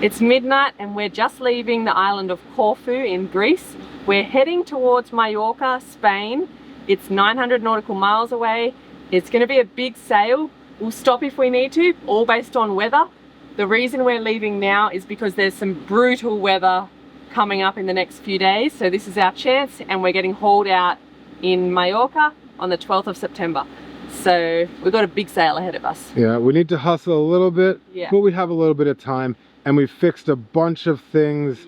It's midnight and we're just leaving the island of Corfu in Greece. We're heading towards Mallorca, Spain. It's 900 nautical miles away. It's going to be a big sail. We'll stop if we need to, all based on weather. The reason we're leaving now is because there's some brutal weather coming up in the next few days. So this is our chance, and we're getting hauled out in Mallorca on the 12th of September. So we've got a big sail ahead of us. Yeah, we need to hustle a little bit, yeah, but we have a little bit of time, and we fixed a bunch of things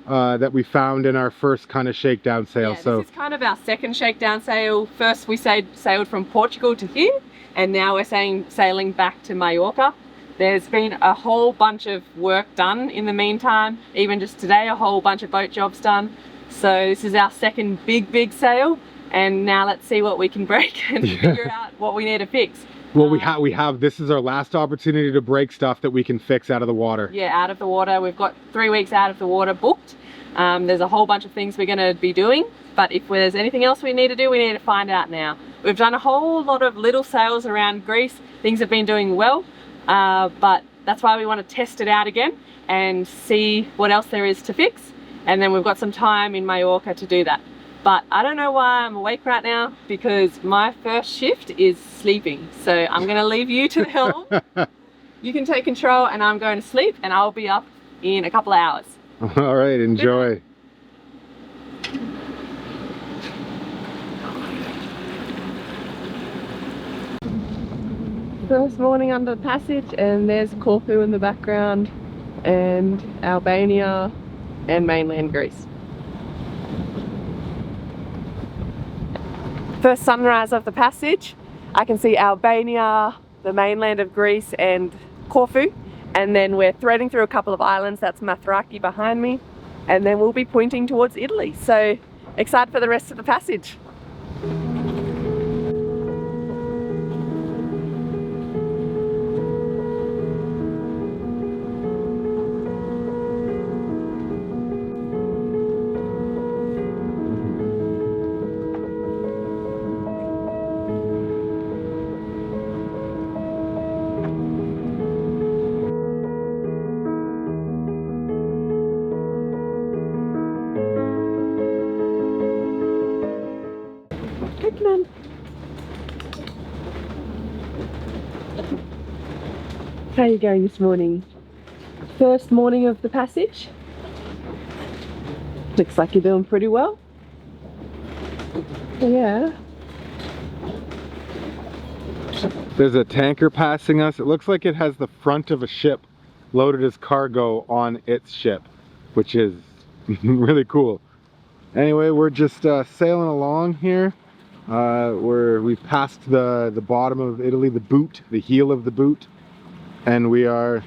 that we found in our first kind of shakedown sail. Yeah, so this is kind of our second shakedown sail. First we sailed from Portugal to here, and now we're sailing back to Mallorca. There's been a whole bunch of work done in the meantime. Even just today, a whole bunch of boat jobs done. So this is our second big sail, and now let's see what we can break and figure out what we need to fix. Well, we have this is our last opportunity to break stuff that we can fix out of the water. Yeah, out of the water. We've got 3 weeks out of the water booked. There's a whole bunch of things we're going to be doing, but if there's anything else we need to do, we need to find out now. We've done a whole lot of little sails around Greece. Things have been doing well, but that's why we want to test it out again and see what else there is to fix. And then we've got some time in Mallorca to do that. But I don't know why I'm awake right now, because my first shift is sleeping. So I'm going to leave you to the helm. You can take control, and I'm going to sleep, and I'll be up in a couple of hours. All right, enjoy. First morning under the passage, and there's Corfu in the background, and Albania and mainland Greece. First sunrise of the passage. I can see Albania, the mainland of Greece, and Corfu, and then we're threading through a couple of islands. That's Mathraki behind me, and then we'll be pointing towards Italy. So excited for the rest of the passage. How are you going this morning? First morning of the passage. Looks like you're doing pretty well. Yeah. There's a tanker passing us. It looks like it has the front of a ship loaded as cargo on its ship, which is really cool. Anyway, we're just sailing along here. We've passed the bottom of Italy, the boot, the heel of the boot, and we are,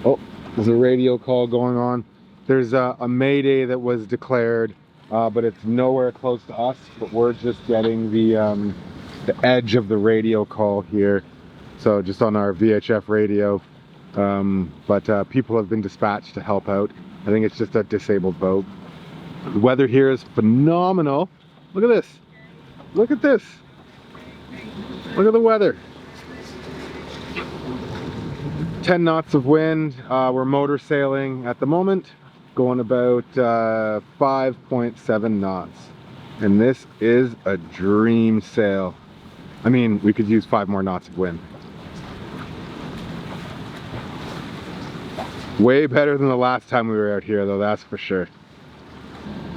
oh, there's a radio call going on. There's a mayday that was declared, but it's nowhere close to us, but we're just getting the edge of the radio call here, so just on our VHF radio, but people have been dispatched to help out. I think it's just a disabled boat. The weather here is phenomenal. Look at this. Look at this. Look at the weather. 10 knots of wind. We're motor sailing at the moment, going about 5.7 knots. And this is a dream sail. I mean, we could use 5 more knots of wind. Way better than the last time we were out here, though, that's for sure.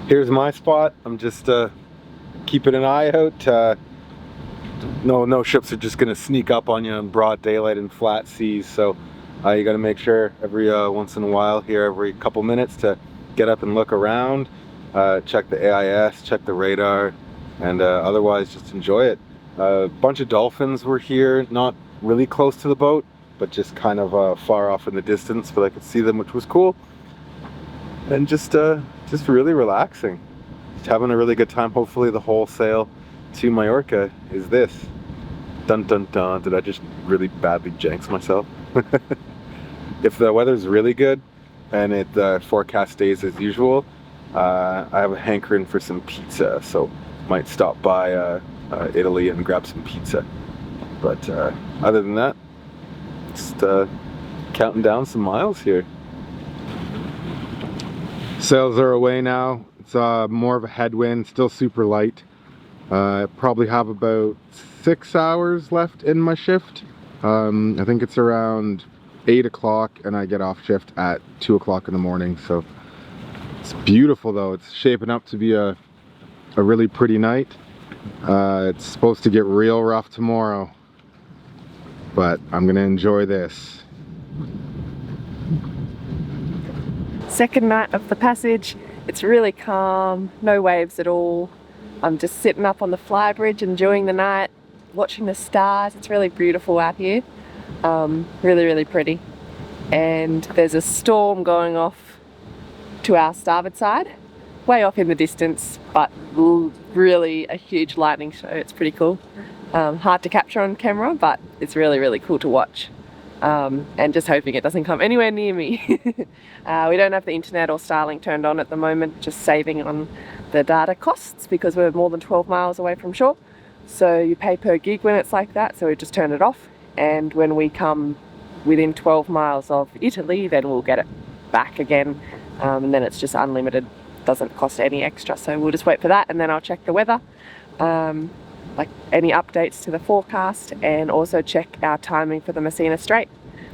Here's my spot. I'm just keeping an eye out. No ships are just gonna sneak up on you in broad daylight in flat seas, so you got to make sure every once in a while here, every couple minutes, to get up and look around, check the AIS, check the radar, and otherwise just enjoy it. A bunch of dolphins were here, not really close to the boat, but just kind of far off in the distance, but I could see them, which was cool. And just really relaxing, just having a really good time. Hopefully the whole sail to Mallorca is this. Dun dun dun. Did I just really badly jinx myself? If the weather's really good and it forecast stays as usual, I have a hankering for some pizza, so might stop by Italy and grab some pizza. But other than that, just counting down some miles here. Sails are away now. It's more of a headwind, still super light. Probably have about 6 hours left in my shift. I think it's around 8 o'clock and I get off shift at 2 o'clock in the morning. So it's beautiful though. It's shaping up to be a really pretty night. It's supposed to get real rough tomorrow, but I'm gonna enjoy this. Second night of the passage. It's really calm, no waves at all. I'm just sitting up on the flybridge enjoying the night, watching the stars. It's really beautiful out here. Really, really pretty. And there's a storm going off to our starboard side, way off in the distance, but really a huge lightning show. It's pretty cool. Hard to capture on camera, but it's really, really cool to watch. And just hoping it doesn't come anywhere near me. We don't have the internet or Starlink turned on at the moment, just saving on the data costs because we're more than 12 miles away from shore. So you pay per gig when it's like that, so we just turn it off. And when we come within 12 miles of Italy, then we'll get it back again. And then it's just unlimited, doesn't cost any extra. So we'll just wait for that, and then I'll check the weather. Like any updates to the forecast, and also check our timing for the Messina strait,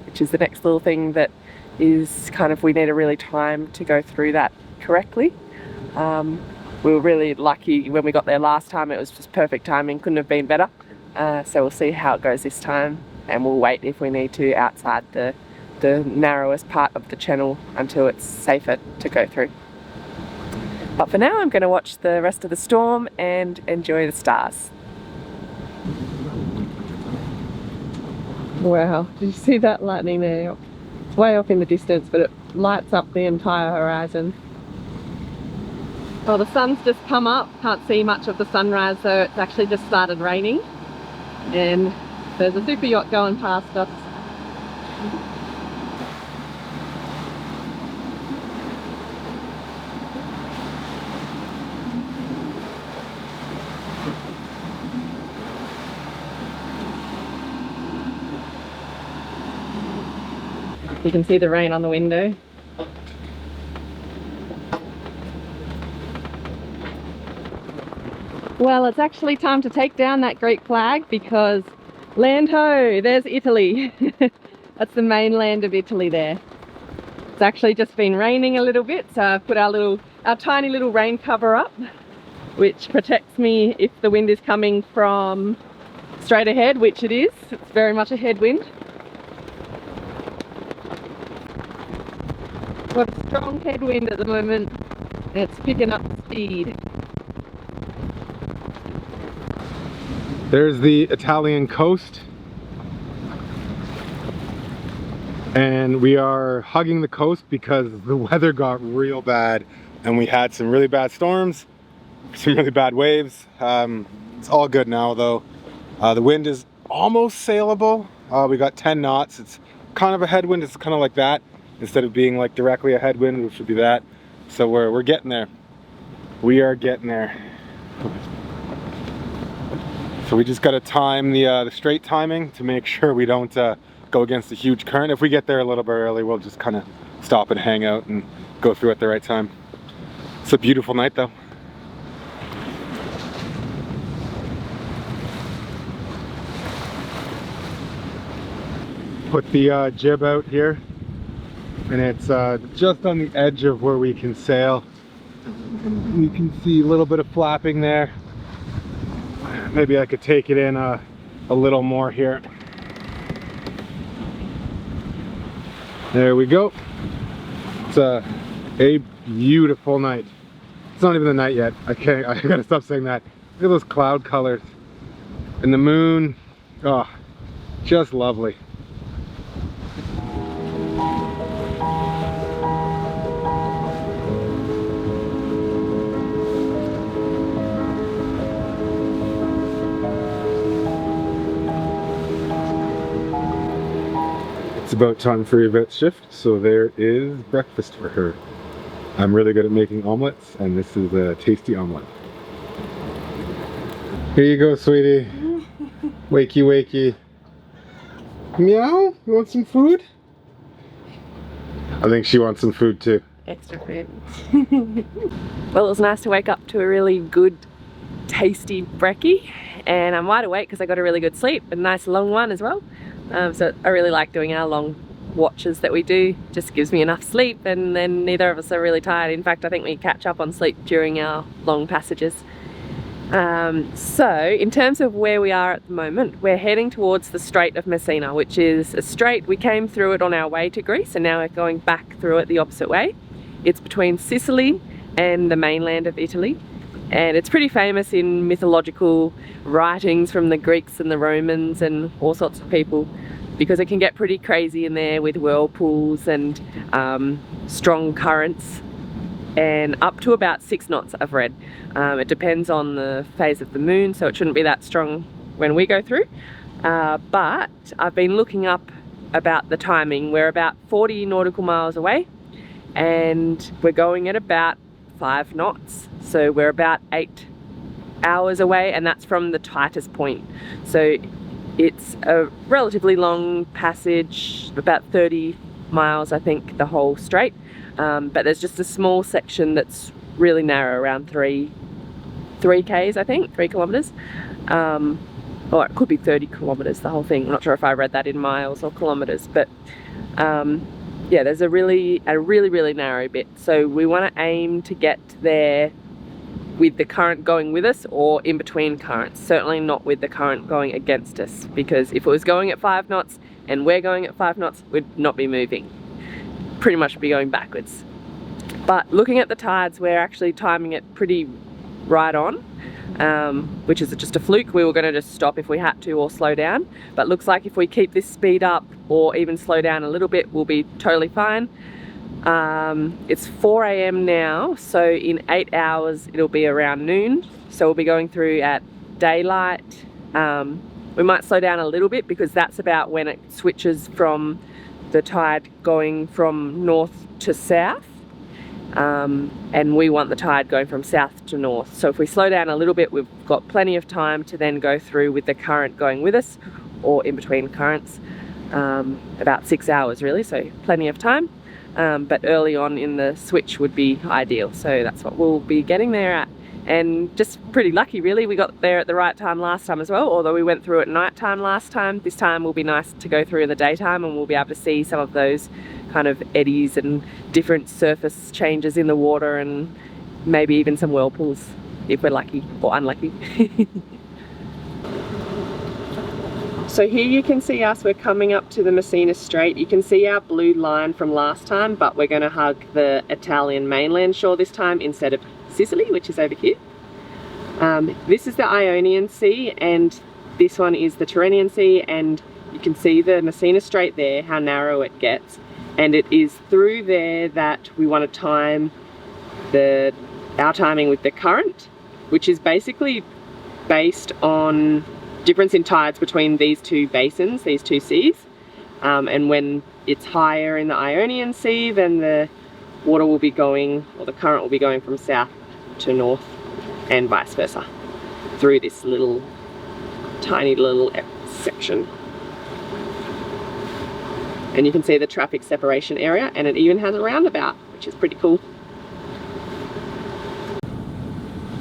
which is the next little thing that is kind of, we need a really time to go through that correctly. We were really lucky when we got there last time. It was just perfect timing, couldn't have been better. So we'll see how it goes this time, and we'll wait if we need to outside the narrowest part of the channel until it's safer to go through. But for now I'm going to watch the rest of the storm and enjoy the stars. Wow, did you see that lightning there? It's way off in the distance, but it lights up the entire horizon. Well, the sun's just come up, can't see much of the sunrise, so it's actually just started raining. And there's a super yacht going past us. You can see the rain on the window. Well, it's actually time to take down that Greek flag because land ho, there's Italy. That's the mainland of Italy there. It's actually just been raining a little bit, so I've put our tiny little rain cover up, which protects me if the wind is coming from straight ahead, which it is. It's very much a headwind. Got a strong headwind at the moment. It's picking up speed. There's the Italian coast. And we are hugging the coast because the weather got real bad and we had some really bad storms, some really bad waves. It's all good now though. The wind is almost sailable. We got 10 knots. It's kind of a headwind. It's kind of like that, instead of being like directly a headwind, which would be that. So we're getting there. We are getting there. So we just got to time the straight timing to make sure we don't go against a huge current. If we get there a little bit early, we'll just kind of stop and hang out and go through at the right time. It's a beautiful night though. Put the jib out here, and it's just on the edge of where we can sail. You can see a little bit of flapping there. Maybe I could take it in a little more here. There we go. It's a beautiful night. It's not even the night yet. I gotta stop saying that. Look at those cloud colors and the moon. Oh, just lovely. It's about time for Yvette's shift, so there is breakfast for her. I'm really good at making omelets, and this is a tasty omelet. Here you go, sweetie. Wakey, wakey. Meow? You want some food? I think she wants some food too. Extra food. Well, it was nice to wake up to a really good, tasty brekkie, and I'm wide awake because I got a really good sleep, a nice long one as well. So I really like doing our long watches that we do. Just gives me enough sleep, and then neither of us are really tired. In fact, I think we catch up on sleep during our long passages. So in terms of where we are at the moment, we're heading towards the Strait of Messina, which is a strait. We came through it on our way to Greece, and now we're going back through it the opposite way. It's between Sicily and the mainland of Italy, and it's pretty famous in mythological writings from the Greeks and the Romans and all sorts of people, because it can get pretty crazy in there with whirlpools and strong currents, and up to about 6 knots I've read. It depends on the phase of the moon, so it shouldn't be that strong when we go through. But I've been looking up about the timing. We're about 40 nautical miles away, and we're going at about 5 knots. So we're about 8 hours away, and that's from the tightest point. So it's a relatively long passage, about 30 miles, I think, the whole strait. But there's just a small section that's really narrow, around 3 k's, I think, 3 kilometers. Or it could be 30 kilometers, the whole thing. I'm not sure if I read that in miles or kilometers, but yeah, there's a really narrow bit. So we want to aim to get there with the current going with us, or in between currents. Certainly not with the current going against us, because if it was going at 5 knots and we're going at 5 knots, we'd not be moving. Pretty much be going backwards. But looking at the tides, we're actually timing it pretty right on, which is just a fluke. We were going to just stop if we had to, or slow down, but looks like if we keep this speed up or even slow down a little bit, we'll be totally fine. It's 4 AM now, so in 8 hours it'll be around noon, so we'll be going through at daylight. We might slow down a little bit because that's about when it switches from the tide going from north to south, and we want the tide going from south to north. So if we slow down a little bit, we've got plenty of time to then go through with the current going with us, or in between currents. About 6 hours really, so plenty of time. But early on in the switch would be ideal, so that's what we'll be getting there at. And just pretty lucky really, we got there at the right time last time as well, although we went through at night time last time. This time will be nice to go through in the daytime, and we'll be able to see some of those kind of eddies and different surface changes in the water, and maybe even some whirlpools if we're lucky or unlucky. So here you can see us, we're coming up to the Messina Strait. You can see our blue line from last time, but we're going to hug the Italian mainland shore this time instead of Sicily, which is over here. This is the Ionian Sea, and this one is the Tyrrhenian Sea, and you can see the Messina Strait there, how narrow it gets. And it is through there that we want to time our timing with the current, which is basically based on difference in tides between these two basins, these two seas. And when it's higher in the Ionian Sea, then the water will be going, or the current will be going from south to north, and vice versa, through this little, tiny little section. And you can see the traffic separation area, and it even has a roundabout, which is pretty cool.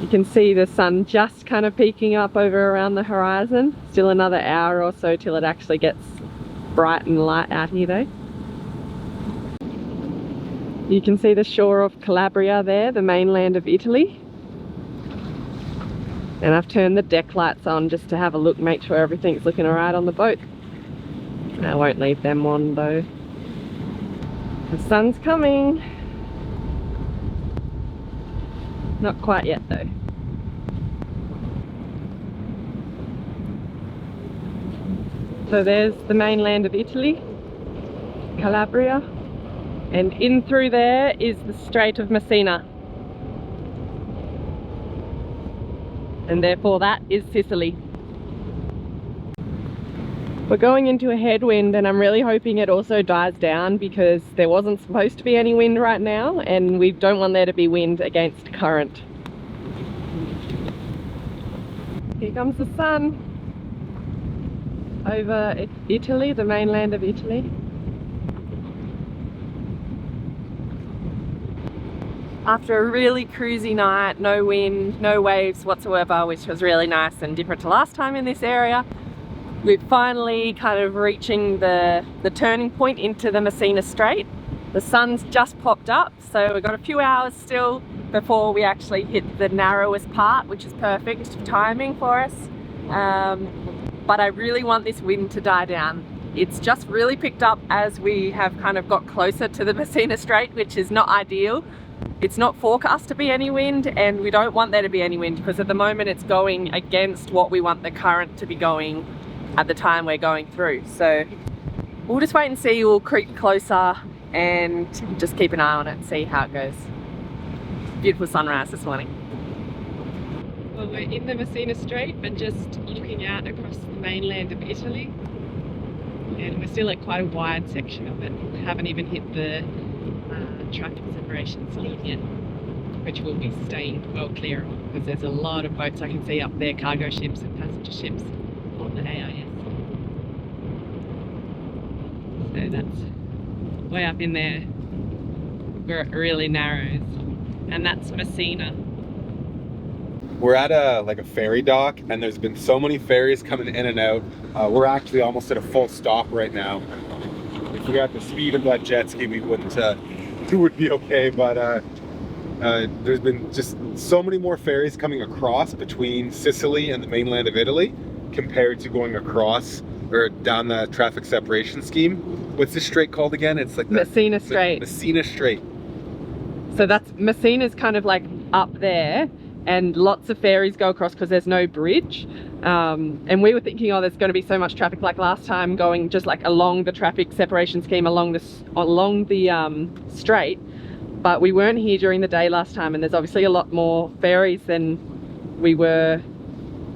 You can see the sun just kind of peeking up over around the horizon. Still another hour or so till it actually gets bright and light out here though. You can see the shore of Calabria there, the mainland of Italy. And I've turned the deck lights on just to have a look, make sure everything's looking alright on the boat. I won't leave them on though. The sun's coming. Not quite yet though. So there's the mainland of Italy, Calabria, and in through there is the Strait of Messina. And therefore that is Sicily. We're going into a headwind, and I'm really hoping it also dies down, because there wasn't supposed to be any wind right now, and we don't want there to be wind against current. Here comes the sun over Italy, the mainland of Italy. after a really cruisy night, no wind, no waves whatsoever, which was really nice and different to last time in this area. We're finally kind of reaching the turning point into the Messina Strait. The sun's just popped up, so we've got a few hours still before we actually hit the narrowest part, which is perfect timing for us. But I really want this wind to die down. It's just really picked up as we have kind of got closer to the Messina Strait, which is not ideal. It's not forecast to be any wind, and we don't want there to be any wind because at the moment it's going against what we want the current to be going at the time we're going through. So we'll just wait and see. We'll creep closer and just keep an eye on it and see how it goes. Beautiful sunrise this morning. Well, we're in the Messina Strait but just looking out across the mainland of Italy, and we're still at quite a wide section of it. We haven't even hit the traffic separations lead yet, which we'll be staying well clear of because there's a lot of boats I can see up there, cargo ships and passenger ships on the AIS. So that's way up in there where it really narrows, and that's Messina. We're at a ferry dock, and there's been so many ferries coming in and out. We're actually almost at a full stop right now. If we got the speed of that jet ski, we wouldn't. It would be okay, but there's been just so many more ferries coming across between Sicily and the mainland of Italy compared to going across or down the traffic separation scheme. What's this strait called again? It's like Messina Strait. Messina Strait. So that's Messina's kind of like up there, and lots of ferries go across because there's no bridge. And we were thinking, oh, there's going to be so much traffic like last time going just like along the traffic separation scheme along the strait. But we weren't here during the day last time, and there's obviously a lot more ferries than we were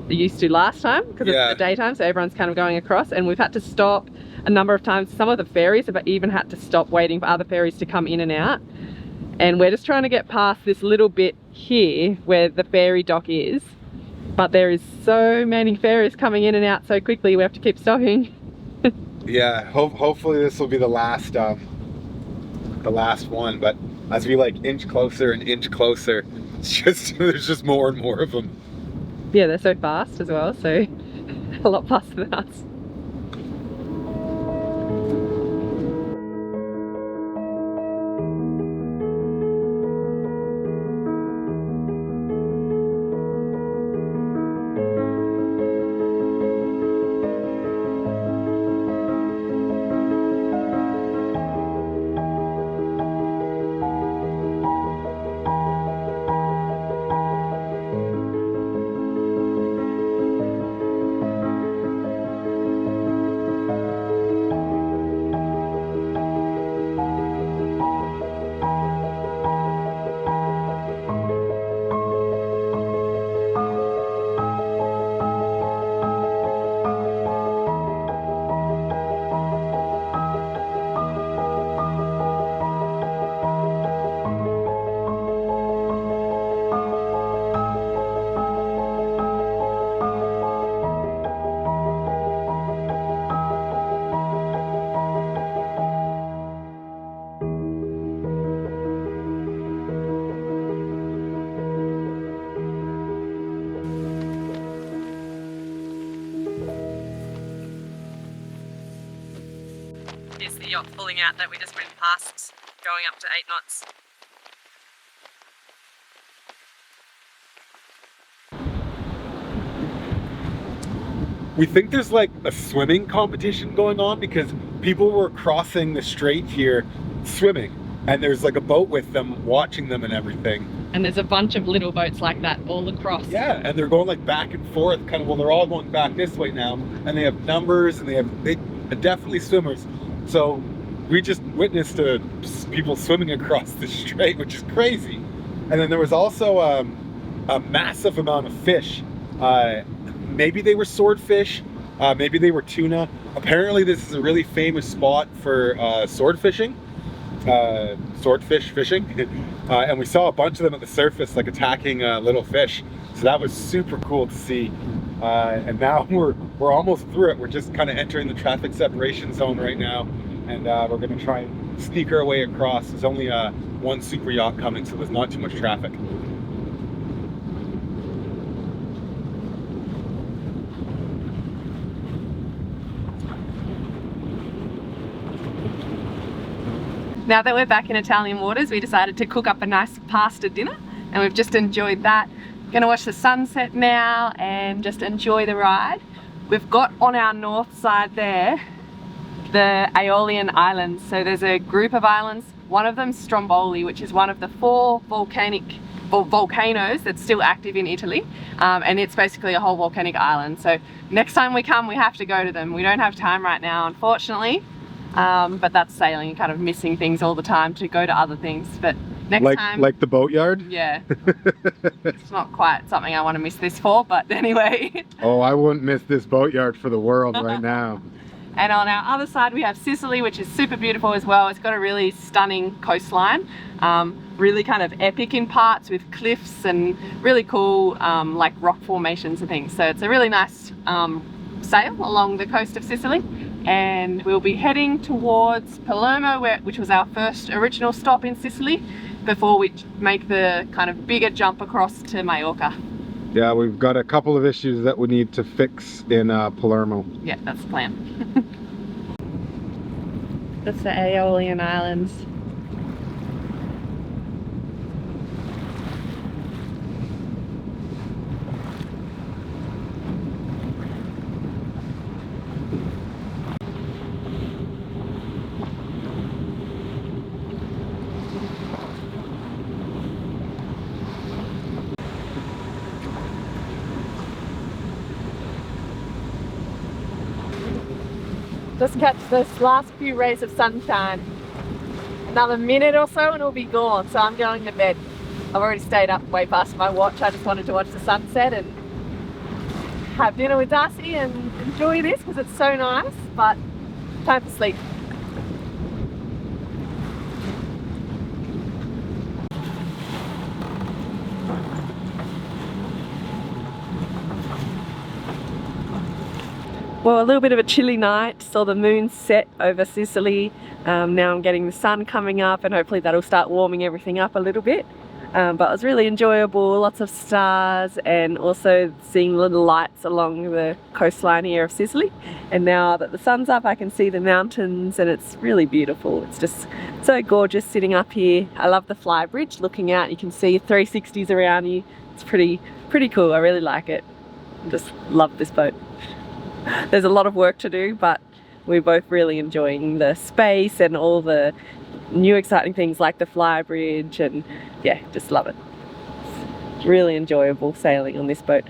used to last time because it's the daytime, so everyone's kind of going across, and we've had to stop a number of times. Some of the ferries have even had to stop waiting for other ferries to come in and out, and we're just trying to get past this little bit here where the ferry dock is, but there is so many ferries coming in and out so quickly we have to keep stopping. Yeah, hopefully this will be the last one, but as we like inch closer and inch closer, it's just there's just more and more of them. Yeah, they're so fast as well, so a lot faster than us. Here's the yacht pulling out that we just went past, going up to 8 knots. We think there's like a swimming competition going on because people were crossing the strait here swimming, and there's like a boat with them watching them and everything. And there's a bunch of little boats like that all across. Yeah, and they're going like back and forth, kind of, well, they're all going back this way now, and they have numbers, and they have definitely swimmers. So we just witnessed people swimming across the strait, which is crazy. And then there was also a massive amount of fish. Maybe they were swordfish, maybe they were tuna. Apparently this is a really famous spot for swordfish fishing. And we saw a bunch of them at the surface, like attacking little fish. So that was super cool to see. And now we're almost through it. We're just kind of entering the traffic separation zone right now, and we're going to try and sneak our way across. There's only one super yacht coming, so there's not too much traffic. Now that we're back in Italian waters, we decided to cook up a nice pasta dinner, and we've just enjoyed that. Gonna watch the sunset now and just enjoy the ride. We've got on our north side there the Aeolian Islands. So there's a group of islands. One of them's Stromboli, which is one of the 4 volcanoes that's still active in Italy, and it's basically a whole volcanic island. So next time we come, we have to go to them. We don't have time right now, unfortunately. But that's sailing, and kind of missing things all the time to go to other things. But next time, like the boatyard? Yeah. It's not quite something I want to miss this for, but anyway. Oh, I wouldn't miss this boatyard for the world right now. And on our other side we have Sicily, which is super beautiful as well. It's got a really stunning coastline, really kind of epic in parts, with cliffs and really cool like rock formations and things. So it's a really nice sail along the coast of Sicily. And we'll be heading towards Palermo, which was our first original stop in Sicily, before we make the kind of bigger jump across to Mallorca. Yeah, we've got a couple of issues that we need to fix in Palermo. Yeah, that's the plan. That's the Aeolian Islands. Just catch this last few rays of sunshine. Another minute or so and it'll be gone, so I'm going to bed. I've already stayed up way past my watch. I just wanted to watch the sunset and have dinner with Darcy and enjoy this because it's so nice, but time for sleep. Well, a little bit of a chilly night, saw the moon set over Sicily. Now I'm getting the sun coming up and hopefully that'll start warming everything up a little bit. But it was really enjoyable, lots of stars, and also seeing little lights along the coastline here of Sicily. And now that the sun's up, I can see the mountains and it's really beautiful. It's just so gorgeous sitting up here. I love the fly bridge. Looking out, you can see 360s around you. It's pretty cool. I really like it. I just love this boat. There's a lot of work to do, but we're both really enjoying the space and all the new exciting things like the fly bridge, and yeah, just love it. It's really enjoyable sailing on this boat.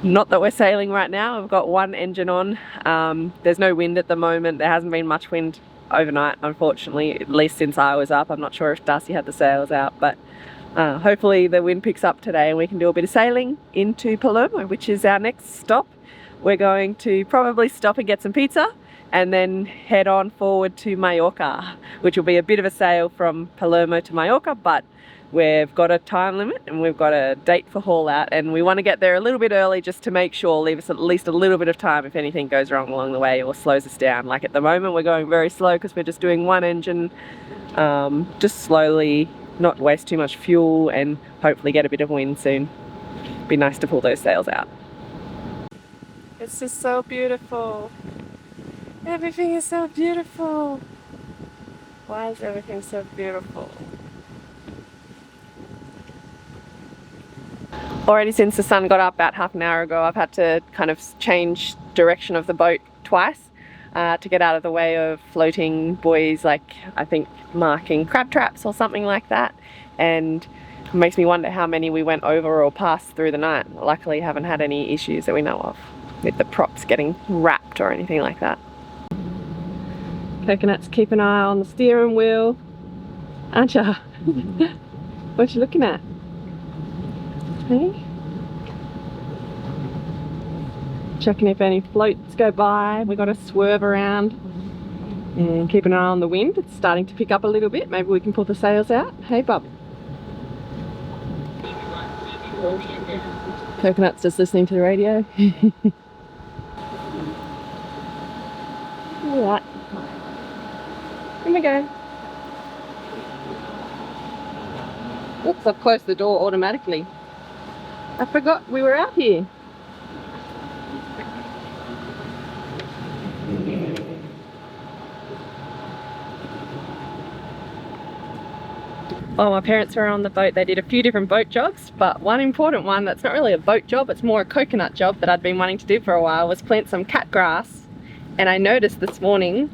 Not that we're sailing right now, we've got one engine on. There's no wind at the moment. There hasn't been much wind overnight, unfortunately, at least since I was up. I'm not sure if Darcy had the sails out, but hopefully the wind picks up today and we can do a bit of sailing into Palermo, which is our next stop. We're going to probably stop and get some pizza and then head on forward to Mallorca, which will be a bit of a sail from Palermo to Mallorca, but we've got a time limit and we've got a date for haul out, and we want to get there a little bit early just to make sure, leave us at least a little bit of time if anything goes wrong along the way or slows us down. Like at the moment we're going very slow because we're just doing one engine, just slowly, not waste too much fuel, and hopefully get a bit of wind soon. Be nice to pull those sails out. It's just so beautiful. Everything is so beautiful. Why is everything so beautiful? Already since the sun got up about half an hour ago, I've had to kind of change direction of the boat twice to get out of the way of floating buoys, like I think marking crab traps or something like that. And it makes me wonder how many we went over or passed through the night. Luckily haven't had any issues that we know of with the props getting wrapped or anything like that. Coconuts, keep an eye on the steering wheel, aren't ya? What you looking at? Hey? Checking if any floats go by. We got to swerve around and keep an eye on the wind. It's starting to pick up a little bit. Maybe we can pull the sails out. Hey, bub. Coconut's just listening to the radio. Alright. Here we go. Oops, I've closed the door automatically. I forgot we were out here. While my parents were on the boat, they did a few different boat jobs, but one important one that's not really a boat job, it's more a coconut job that I'd been wanting to do for a while, was plant some cat grass. And I noticed this morning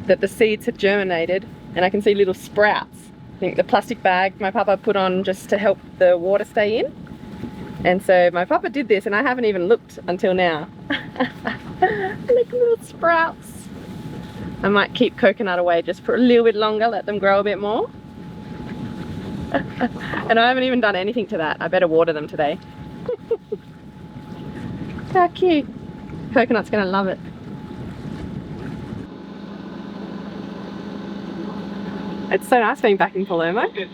that the seeds had germinated and I can see little sprouts. I think the plastic bag my papa put on just to help the water stay in. And so my papa did this and I haven't even looked until now. Look, little sprouts. I might keep coconut away just for a little bit longer, let them grow a bit more. And I haven't even done anything to that. I better water them today. How cute. Coconut's gonna love it. It's so nice being back in Palermo. They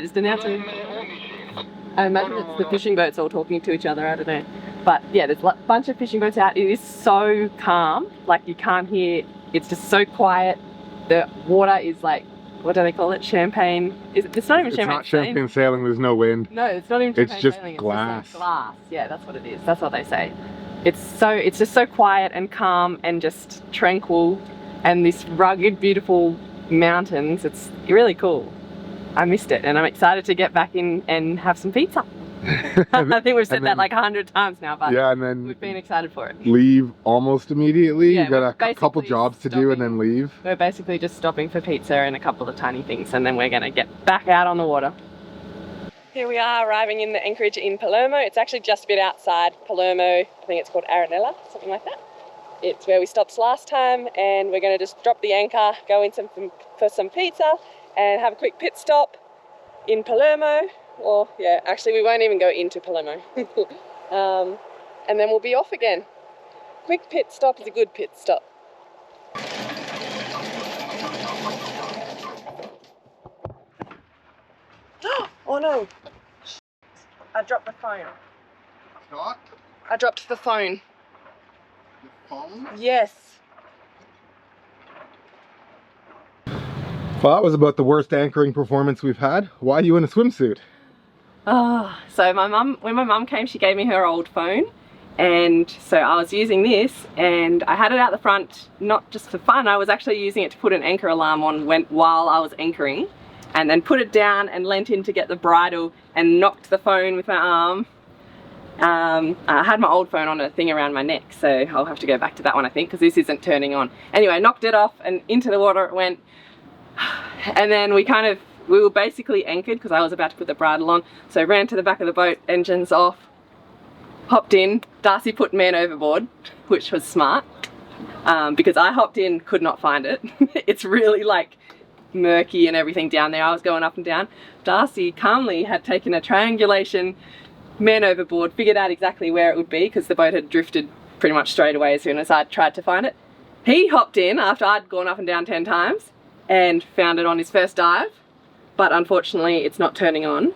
just announced it. I imagine it's the fishing boats all talking to each other, I don't know. But yeah, there's a bunch of fishing boats out. It is so calm, like you can't hear, it's just so quiet. The water is like, what do they call it? Champagne. It's not even champagne. It's not champagne sailing, there's no wind. No, it's not even champagne it's just sailing. Glass. It's just like glass. Yeah, that's what it is. That's what they say. It's just so quiet and calm and just tranquil, and this rugged, beautiful mountains. It's really cool. I missed it and I'm excited to get back in and have some pizza. I think we've said that like 100 times now, but yeah, and then we've been excited for it. Leave almost immediately. Yeah, you got a couple jobs to do and then leave. We're basically just stopping for pizza and a couple of tiny things, and then we're going to get back out on the water. Here we are arriving in the anchorage in Palermo. It's actually just a bit outside Palermo. I think it's called Arenella, something like that. It's where we stopped last time, and we're going to just drop the anchor, go in for some pizza and have a quick pit stop in Palermo. Or yeah, actually we won't even go into Palermo. And then we'll be off again. Quick pit stop is a good pit stop. Oh no! I dropped the phone. Scott? I dropped the phone. The phone? Yes. Well, that was about the worst anchoring performance we've had. Why are you in a swimsuit? Oh, so when my mum came, she gave me her old phone, and so I was using this, and I had it out the front, not just for fun. I was actually using it to put an anchor alarm on while I was anchoring, and then put it down and leant in to get the bridle and knocked the phone with my arm. I had my old phone on a thing around my neck, so I'll have to go back to that one, I think, because this isn't turning on. Anyway, I knocked it off and into the water it went, and then we were basically anchored because I was about to put the bridle on, so ran to the back of the boat, engines off, hopped in. Darcy put man overboard, which was smart, because I hopped in, could not find it. It's really like murky and everything down there. I was going up and down. Darcy calmly had taken a triangulation, man overboard, figured out exactly where it would be because the boat had drifted pretty much straight away as soon as I tried to find it. He hopped in after I'd gone up and down 10 times and found it on his first dive. But unfortunately it's not turning on,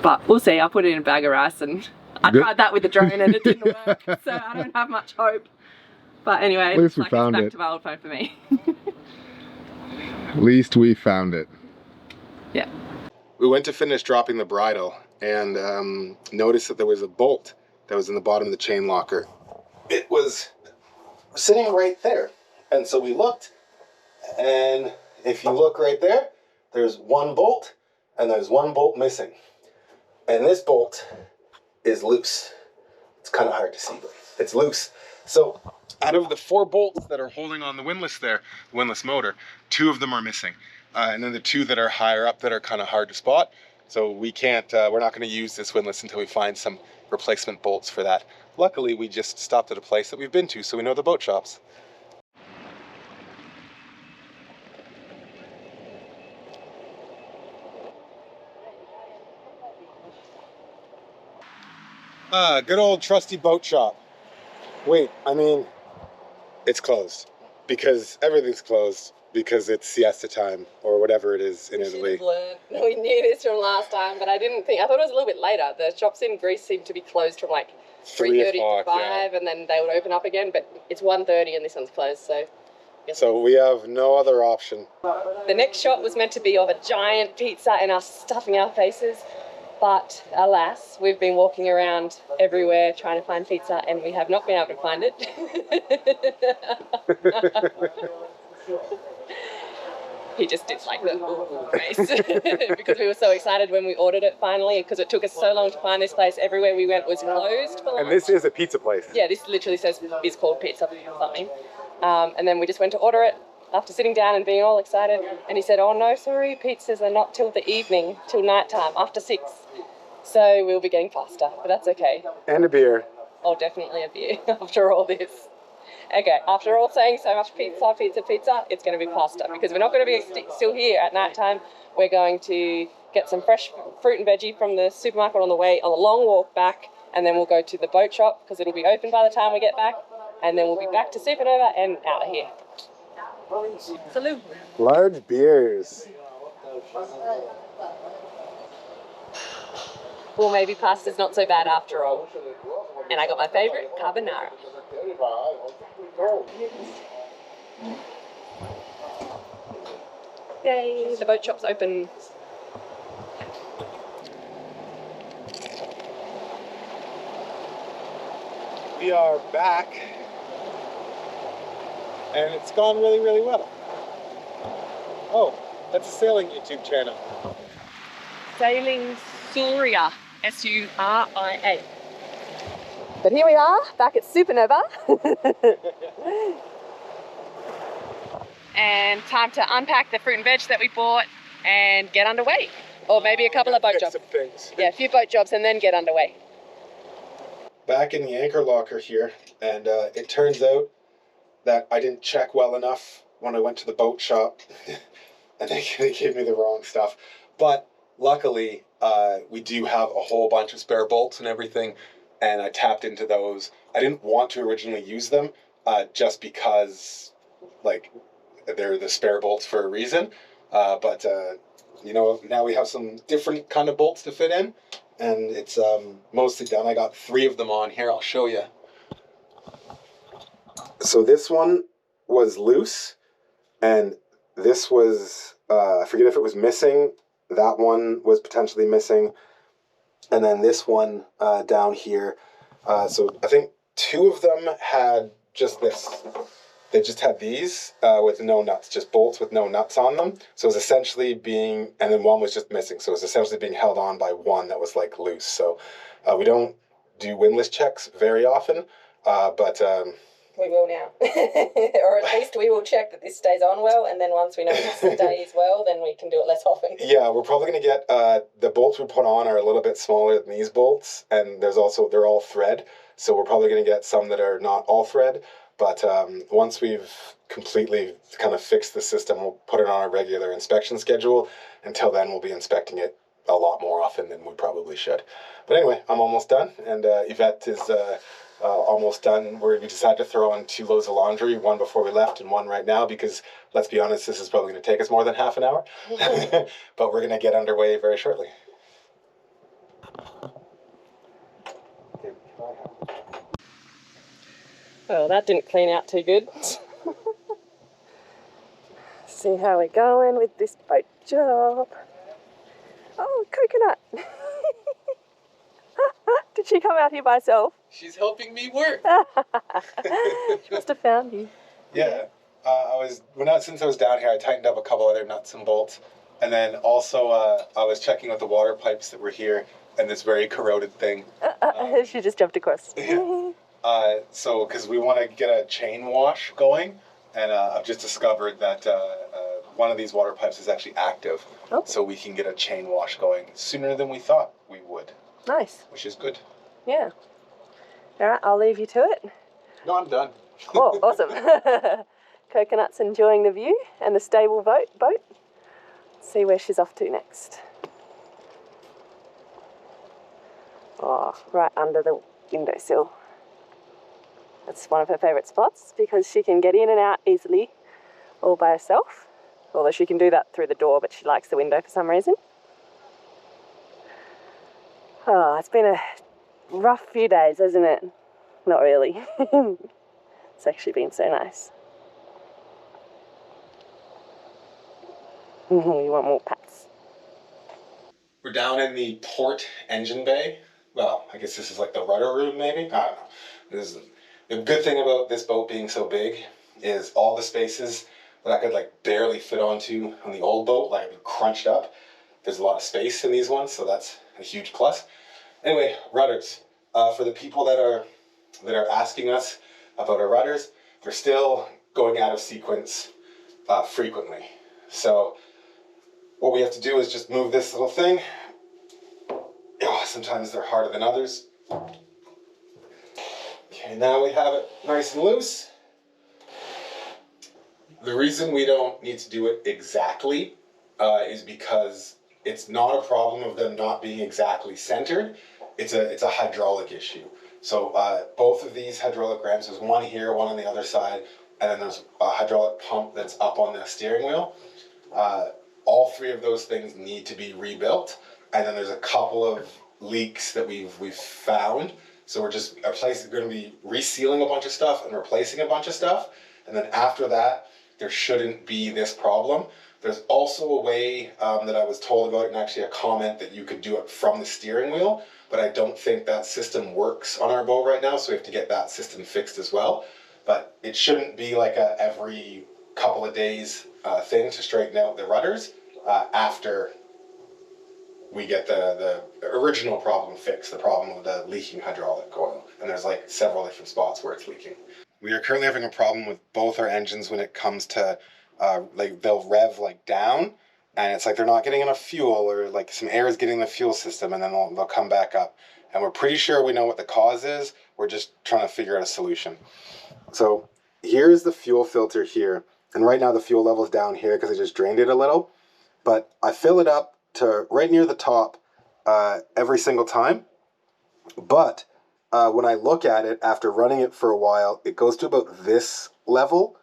but we'll see. I'll put it in a bag of rice, and I tried that with the drone and it didn't work, so I don't have much hope. But anyway, at least we like found it's back it. to my old phone for me. At least we found it. Yeah. We went to finish dropping the bridle and noticed that there was a bolt that was in the bottom of the chain locker. It was sitting right there, and so we looked, and if you look right there, there's one bolt, and there's one bolt missing. And this bolt is loose. It's kind of hard to see, but it's loose. So out of the 4 bolts that are holding on the windlass there, the windlass motor, 2 of them are missing. And then the 2 that are higher up that are kind of hard to spot. So we can't, we're not going to use this windlass until we find some replacement bolts for that. Luckily, we just stopped at a place that we've been to, so we know the boat shops. Good old trusty boat shop. Wait, I mean, it's closed because everything's closed because it's siesta time or whatever it is in Italy. We knew this from last time, but I thought it was a little bit later. The shops in Greece seem to be closed from like 3:30 to 5, yeah. And then they would open up again, but it's 1:30 and this one's closed, so So we have no other option. The next shot was meant to be of a giant pizza and us stuffing our faces, but alas, we've been walking around everywhere trying to find pizza and we have not been able to find it. He just did like the face because we were so excited when we ordered it finally, because it took us so long to find this place. Everywhere we went was closed for lunch. And this is a pizza place. Yeah, this literally says it's called pizza or something. And then we just went to order it after sitting down and being all excited. And he said, oh no, sorry, pizzas are not till the evening, till nighttime, after 6. So we'll be getting pasta, but that's okay. And a beer. Oh, definitely a beer after all this. Okay, after all saying so much pizza, it's going to be pasta, because we're not going to be still here at night time. We're going to get some fresh fruit and veggie from the supermarket on the way, on a long walk back, and then we'll go to the boat shop because it'll be open by the time we get back, and then we'll be back to Supernova and out of here. Salute. Large beers. Well, maybe pasta's not so bad after all. And I got my favourite, carbonara. Yay, the boat shop's open. We are back. And it's gone really, really well. Oh, that's a sailing YouTube channel. Sailing Suria, S-U-R-I-A. But here we are, back at Supernova. And time to unpack the fruit and veg that we bought and get underway. Or maybe a couple of boat jobs. Yeah, a few boat jobs and then get underway. Back in the anchor locker here, and it turns out that I didn't check well enough when I went to the boat shop. And they gave me the wrong stuff. But luckily, we do have a whole bunch of spare bolts and everything, and I tapped into those. I didn't want to originally use them, just because, like, they're the spare bolts for a reason. But you know, now we have some different kind of bolts to fit in, and it's mostly done. I got 3 of them on here. I'll show you. So this one was loose, and this was, I forget if it was missing. That one was potentially missing. And then this one down here. So I think 2 of them had just this. They just had these with no nuts, just bolts with no nuts on them. So it was essentially being, and then one was just missing. So it was essentially being held on by one that was like loose. So we don't do windlass checks very often, but... we will now. Or at least we will check that this stays on well, and then once we know it stays well, then we can do it less often. Yeah, we're probably going to get, the bolts we put on are a little bit smaller than these bolts, and there's also, they're all thread, so we're probably going to get some that are not all thread, but once we've completely kind of fixed the system, we'll put it on a regular inspection schedule. Until then, we'll be inspecting it a lot more often than we probably should. But anyway, I'm almost done, and Yvette is... almost done. We decided to throw on 2 loads of laundry, one before we left and one right now, because let's be honest, this is probably going to take us more than half an hour. But we're going to get underway very shortly. Well, that didn't clean out too good. See how we're going with this boat job. Oh, coconut. Did she come out here by herself? She's helping me work. She must have found you. Yeah. Since I was down here, I tightened up a couple other nuts and bolts. And then also, I was checking with the water pipes that were here, and this very corroded thing. She just jumped across. Yeah. So, because we want to get a chain wash going, and I've just discovered that one of these water pipes is actually active. Oh. So we can get a chain wash going sooner than we thought we would. Nice. Which is good. Yeah. All right, I'll leave you to it. No, I'm done. Oh, awesome. Coconut's enjoying the view and the stable boat. Let's see where she's off to next. Oh, right under the windowsill. That's one of her favourite spots because she can get in and out easily all by herself. Although she can do that through the door, but she likes the window for some reason. Oh, it's been a rough few days, hasn't it? Not really. It's actually been so nice. You want more pats. We're down in the port engine bay. Well, I guess this is like the rudder room, maybe? I don't know. This is, the good thing about this boat being so big is all the spaces that I could like barely fit onto on the old boat, like crunched up. There's a lot of space in these ones, so that's a huge plus. Anyway, rudders. For the people that are asking us about our rudders, they're still going out of sequence frequently. So what we have to do is just move this little thing. Oh, sometimes they're harder than others. Okay, now we have it nice and loose. The reason we don't need to do it exactly is because it's not a problem of them not being exactly centered. It's a hydraulic issue. So both of these hydraulic ramps, there's one here, one on the other side, and then there's a hydraulic pump that's up on the steering wheel. All three of those things need to be rebuilt, and then there's a couple of leaks that we've found. So we're just going to be resealing a bunch of stuff and replacing a bunch of stuff, and then after that, there shouldn't be this problem. There's also a way that I was told about, and actually a comment that you could do it from the steering wheel, but I don't think that system works on our boat right now, so we have to get that system fixed as well. But it shouldn't be like a every couple of days thing to straighten out the rudders after we get the original problem fixed, the problem of the leaking hydraulic oil. And there's like several different spots where it's leaking. We are currently having a problem with both our engines when it comes to like they'll rev like down, and it's like they're not getting enough fuel, or like some air is getting the fuel system, and then they'll come back up. And we're pretty sure we know what the cause is. We're just trying to figure out a solution. So here's the fuel filter here. And right now the fuel level's down here because I just drained it a little. But I fill it up to right near the top every single time. But when I look at it after running it for a while, it goes to about this level.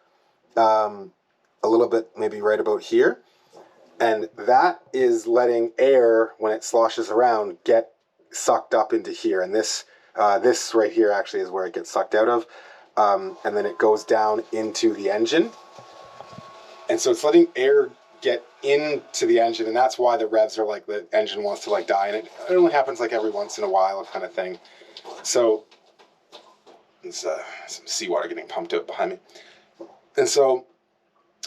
A little bit, maybe right about here. And that is letting air, when it sloshes around, get sucked up into here. And this right here actually is where it gets sucked out of. And then it goes down into the engine. And so it's letting air get into the engine, and that's why the revs are like the engine wants to like die. And it only happens like every once in a while kind of thing. So there's some seawater getting pumped out behind me. And so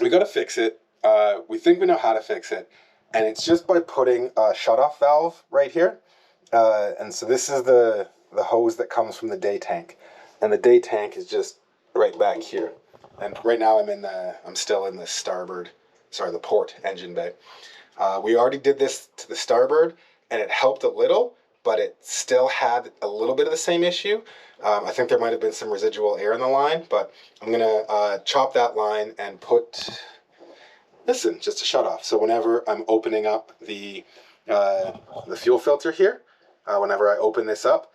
we got to fix it. We think we know how to fix it. And it's just by putting a shutoff valve right here. And so this is the hose that comes from the day tank. And the day tank is just right back here. And right now I'm still in the port engine bay. We already did this to the starboard, and it helped a little, but it still had a little bit of the same issue. I think there might have been some residual air in the line, but I'm gonna chop that line and put, just a shutoff. So whenever I'm opening up the fuel filter here, whenever I open this up,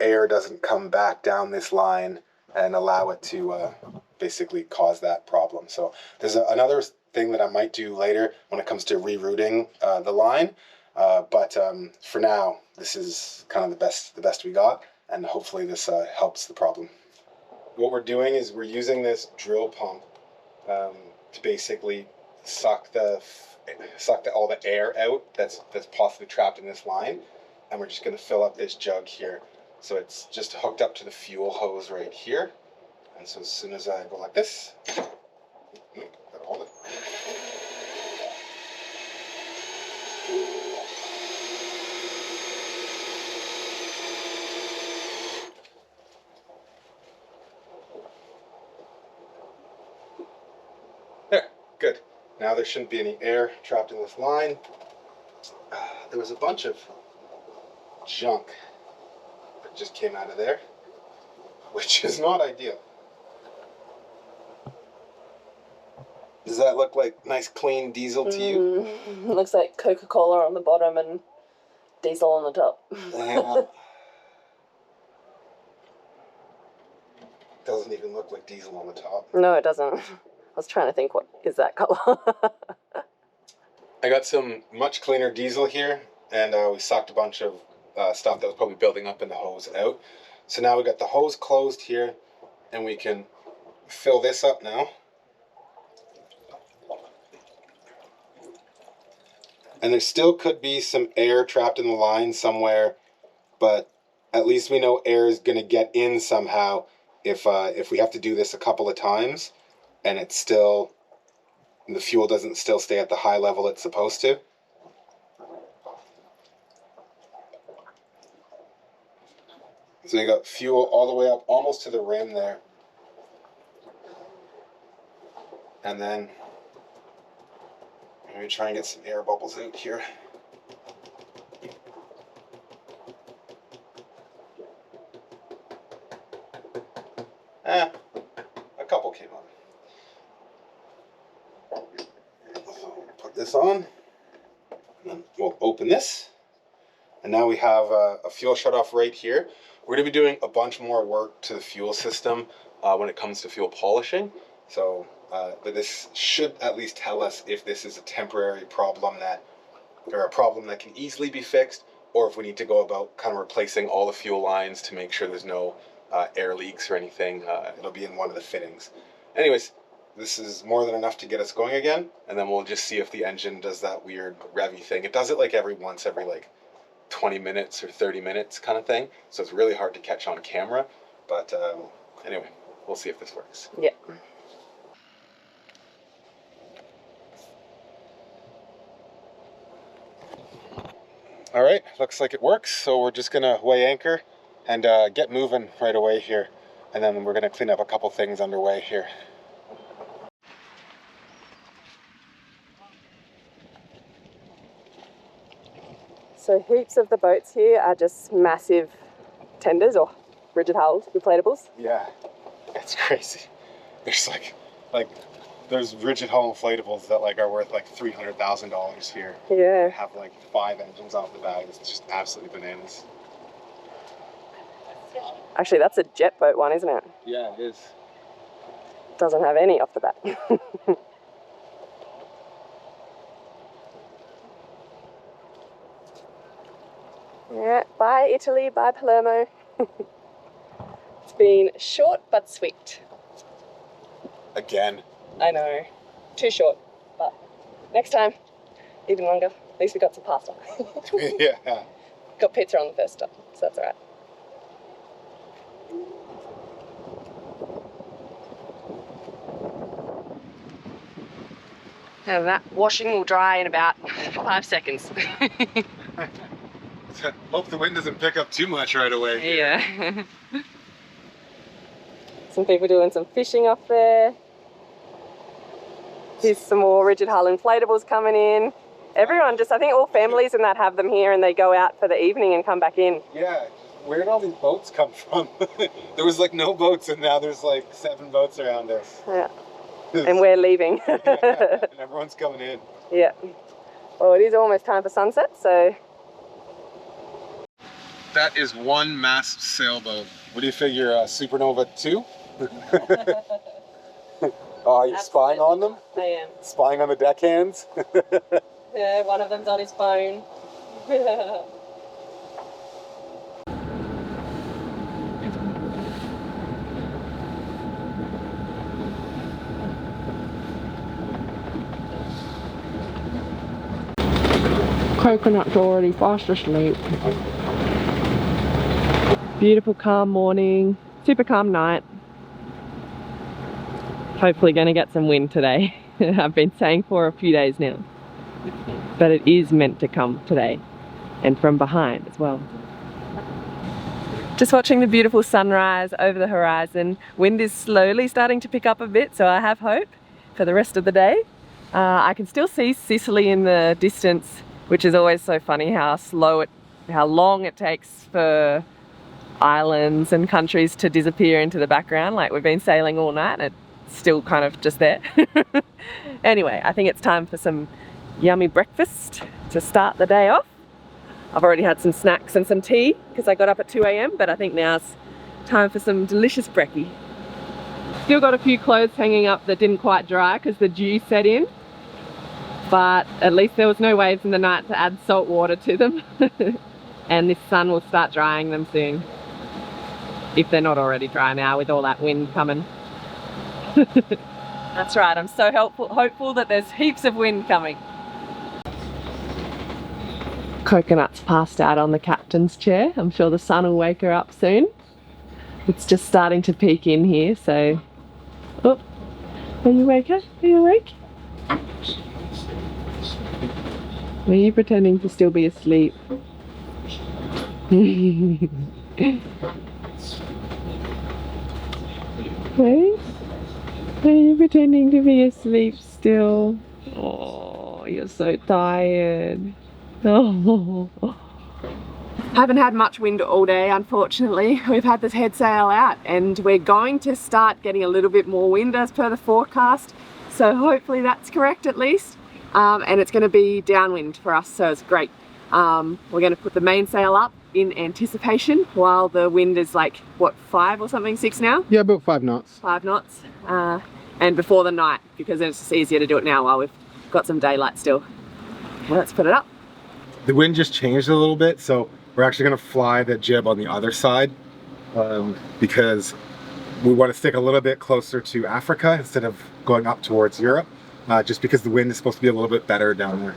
air doesn't come back down this line and allow it to basically cause that problem. So there's another thing that I might do later when it comes to rerouting the line. But for now, this is kind of the best we got, and hopefully this helps the problem. What we're doing is we're using this drill pump to basically suck all the air out that's possibly trapped in this line, and we're just going to fill up this jug here. So it's just hooked up to the fuel hose right here, and so as soon as I go like this, gotta hold it. There, good. Now there shouldn't be any air trapped in this line. There was a bunch of junk that just came out of there, which is not ideal. Does that look like nice clean diesel to you? Looks like Coca-Cola on the bottom and diesel on the top. Yeah. Doesn't even look like diesel on the top. No, it doesn't. I was trying to think, what is that color? I got some much cleaner diesel here, and we sucked a bunch of stuff that was probably building up in the hose out. So now we got the hose closed here, and we can fill this up now. And there still could be some air trapped in the line somewhere, but at least we know air is going to get in somehow if we have to do this a couple of times and it's still, the fuel doesn't still stay at the high level it's supposed to. So you got fuel all the way up almost to the rim there. And then I'm going to try and get some air bubbles out here. A couple came up. So put this on, and then we'll open this. And now we have a fuel shutoff right here. We're going to be doing a bunch more work to the fuel system when it comes to fuel polishing. So, but this should at least tell us if this is a temporary problem or a problem that can easily be fixed, or if we need to go about kind of replacing all the fuel lines to make sure there's no air leaks or anything. It'll be in one of the fittings. Anyways, this is more than enough to get us going again, and then we'll just see if the engine does that weird revvy thing. It does it like every 20 minutes or 30 minutes kind of thing, so it's really hard to catch on camera, but anyway, we'll see if this works. Yeah. All right, looks like it works, so we're just gonna weigh anchor and get moving right away here, and then we're gonna clean up a couple things underway here. So heaps of the boats here are just massive tenders or rigid hulled inflatables. Yeah, it's crazy. There's like there's rigid hull inflatables that are worth like $300,000 here. Yeah. They have like 5 engines off the bat. It's just absolutely bananas. Actually, that's a jet boat one, isn't it? Yeah, it is. Doesn't have any off the bat. Yeah, bye Italy, bye Palermo. It's been short but sweet. Again. I know, too short, but next time, even longer. At least we got some pasta. Yeah. Got pizza on the first stop, so that's all right. Now that washing will dry in about 5 seconds. Hope the wind doesn't pick up too much right away. Yeah. Some people doing some fishing off there. Here's some more rigid hull inflatables coming in. Everyone I think all families and that have them here, and they go out for the evening and come back in. Yeah, where did all these boats come from? There was no boats, and now there's 7 boats around us. Yeah. And we're leaving. Yeah, and everyone's coming in. Yeah. Well, it is almost time for sunset, so. That is one massive sailboat. What do you figure, Supernova 2? Oh, you're spying on them? I am. Spying on the deckhands? Yeah, one of them's on his phone. Coconut's already fast asleep. Beautiful calm morning, super calm night. Hopefully going to get some wind today. I've been saying for a few days now. But it is meant to come today, and from behind as well. Just watching the beautiful sunrise over the horizon. Wind is slowly starting to pick up a bit, so I have hope for the rest of the day. I can still see Sicily in the distance, which is always so funny how long it takes for islands and countries to disappear into the background. Like, we've been sailing all night and it's still kind of just there. Anyway, I think it's time for some yummy breakfast to start the day off. I've already had some snacks and some tea because I got up at 2 AM, but I think now's time for some delicious brekkie. Still got a few clothes hanging up that didn't quite dry because the dew set in, but at least there was no waves in the night to add salt water to them. And this sun will start drying them soon, if they're not already dry now with all that wind coming. That's right, I'm so hopeful that there's heaps of wind coming. Coconut's passed out on the captain's chair. I'm sure the sun will wake her up soon. It's just starting to peek in here, so... Oh, are you awake? Are you awake? Are you pretending to still be asleep? Hey? Are you pretending to be asleep still? Oh, you're so tired. Oh. Haven't had much wind all day, unfortunately. We've had this head sail out and we're going to start getting a little bit more wind as per the forecast. So hopefully that's correct at least. And it's going to be downwind for us, so it's great. We're going to put the mainsail up in anticipation while the wind is like, what, 5 or something, 6 now? Yeah, about 5 knots. 5 knots. And before the night, because then it's just easier to do it now while we've got some daylight still. Let's put it up. The wind just changed a little bit, so we're actually going to fly the jib on the other side because we want to stick a little bit closer to Africa instead of going up towards Europe, just because the wind is supposed to be a little bit better down there.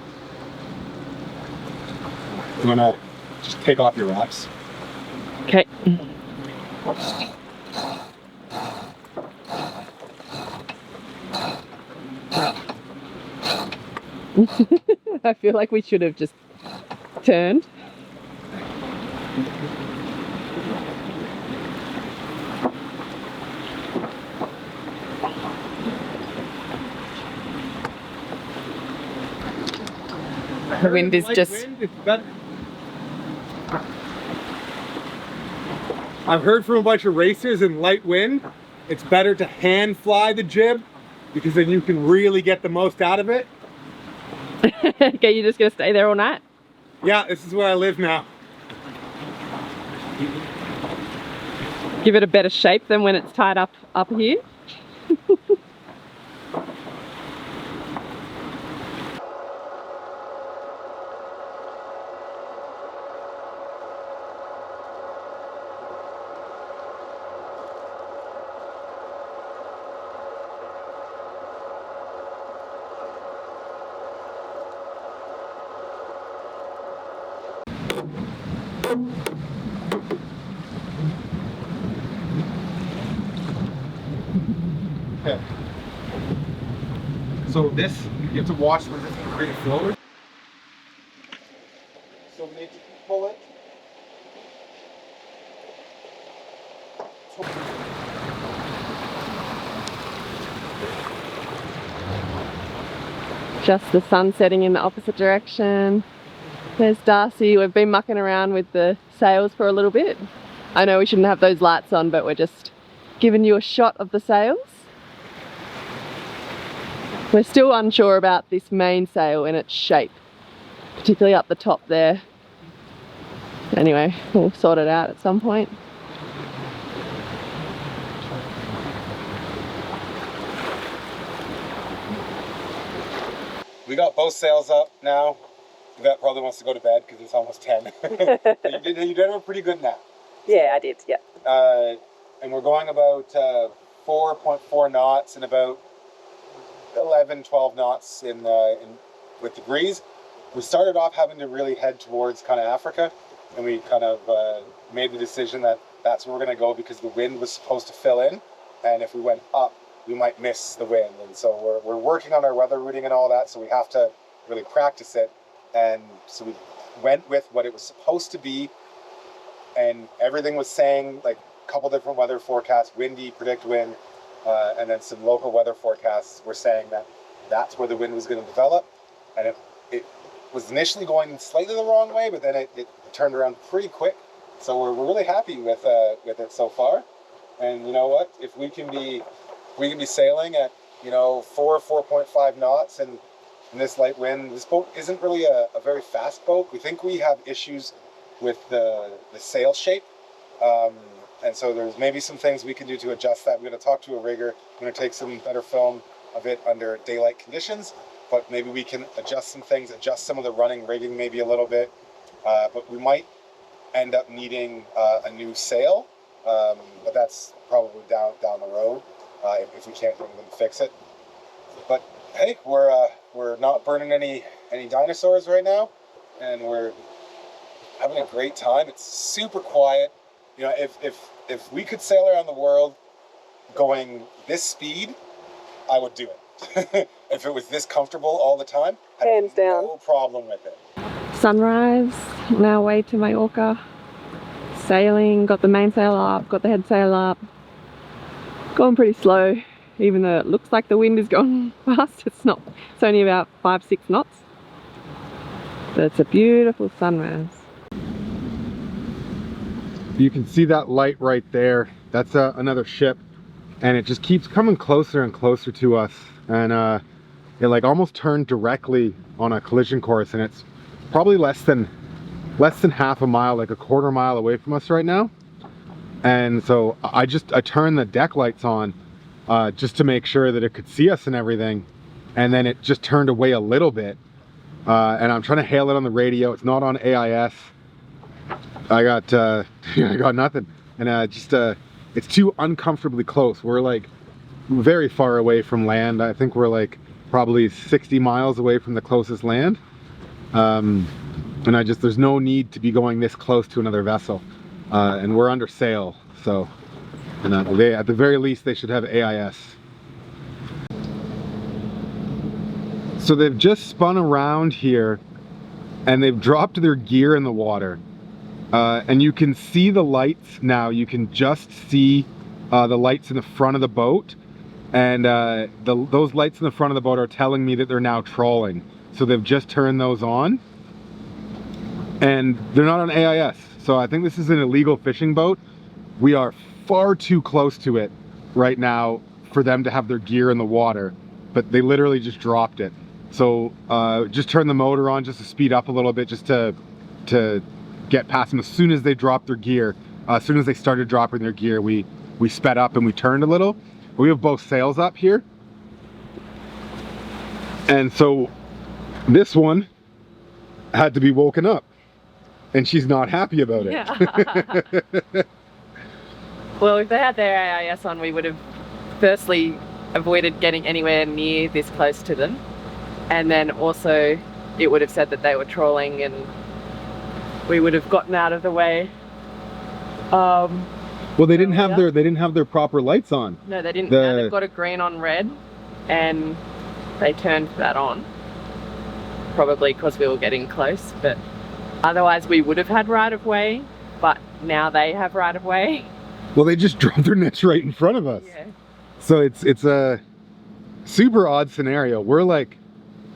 You want to just take off your wraps? Okay. I feel like we should have just turned. The wind is just... I've heard from a bunch of racers in light wind, it's better to hand fly the jib because then you can really get the most out of it. Okay, you're just gonna stay there all night? Yeah, this is where I live now. Give it a better shape than when it's tied up here. Okay. So this, you have to watch when this is going forward. So we need to pull it. Just the sun setting in the opposite direction. There's Darcy. We've been mucking around with the sails for a little bit. I know we shouldn't have those lights on, but we're just giving you a shot of the sails. We're still unsure about this mainsail and its shape, particularly up the top there. Anyway, we'll sort it out at some point. We got both sails up now. Yvette probably wants to go to bed because it's almost 10. you did have a pretty good nap. Yeah, I did, yeah. And we're going about 4.4 knots and about 11, 12 knots with the breeze. We started off having to really head towards kind of Africa, and we kind of made the decision that that's where we're going to go because the wind was supposed to fill in, and if we went up, we might miss the wind. And so we're working on our weather routing and all that, so we have to really practice it. And so we went with what it was supposed to be, and everything was saying, like a couple different weather forecasts, windy, predict wind, and then some local weather forecasts were saying that that's where the wind was going to develop. And it was initially going slightly the wrong way, but then it turned around pretty quick. So we're really happy with it so far. And you know what? If we can be sailing at 4.5 knots and in this light wind, this boat isn't really a very fast boat. We think we have issues with the sail shape. And so there's maybe some things we can do to adjust that. We're going to talk to a rigger. We're going to take some better film of it under daylight conditions, but maybe we can adjust some things, adjust some of the running rigging maybe a little bit. But we might end up needing a new sail, but that's probably down the road if we can't do anything to fix it. But hey, we're not burning any dinosaurs right now, and we're having a great time. It's super quiet. You know, if we could sail around the world going this speed, I would do it. If it was this comfortable all the time, I'd have no problem with it. Sunrise on our way to Mallorca. Sailing, got the mainsail up, got the head sail up. Going pretty slow, even though it looks like the wind is going fast. It's not. It's only about 5-6 knots. But it's a beautiful sunrise. You can see that light right there. That's another ship, and it just keeps coming closer and closer to us. And it like almost turned directly on a collision course, and it's probably less than half a mile, like a quarter mile away from us right now. And so I turned the deck lights on just to make sure that it could see us and everything, and then it just turned away a little bit. And I'm trying to hail it on the radio. It's not on AIS. I got I got nothing, and it's too uncomfortably close. We're like very far away from land. I think we're like probably 60 miles away from the closest land, and there's no need to be going this close to another vessel, and we're under sail, so, and at the very least they should have AIS. So they've just spun around here and they've dropped their gear in the water. And you can see the lights now. You can just see the lights in the front of the boat. And those lights in the front of the boat are telling me that they're now trawling. So they've just turned those on. And they're not on AIS. So I think this is an illegal fishing boat. We are far too close to it right now for them to have their gear in the water. But they literally just dropped it. So just turn the motor on just to speed up a little bit, just to get past them. As soon as they dropped their gear, as soon as they started dropping their gear, we sped up and we turned a little. We have both sails up here. And so this one had to be woken up. And she's not happy about it. Yeah. Well, if they had their AIS on, we would have firstly avoided getting anywhere near this close to them. And then also it would have said that they were trawling, and we would have gotten out of the way. Well, they didn't have their proper lights on. No, they didn't. Now they've got a green on red, and they turned that on. Probably because we were getting close, but otherwise we would have had right of way. But now they have right of way. Well, they just dropped their nets right in front of us. Yeah. So it's a super odd scenario. We're like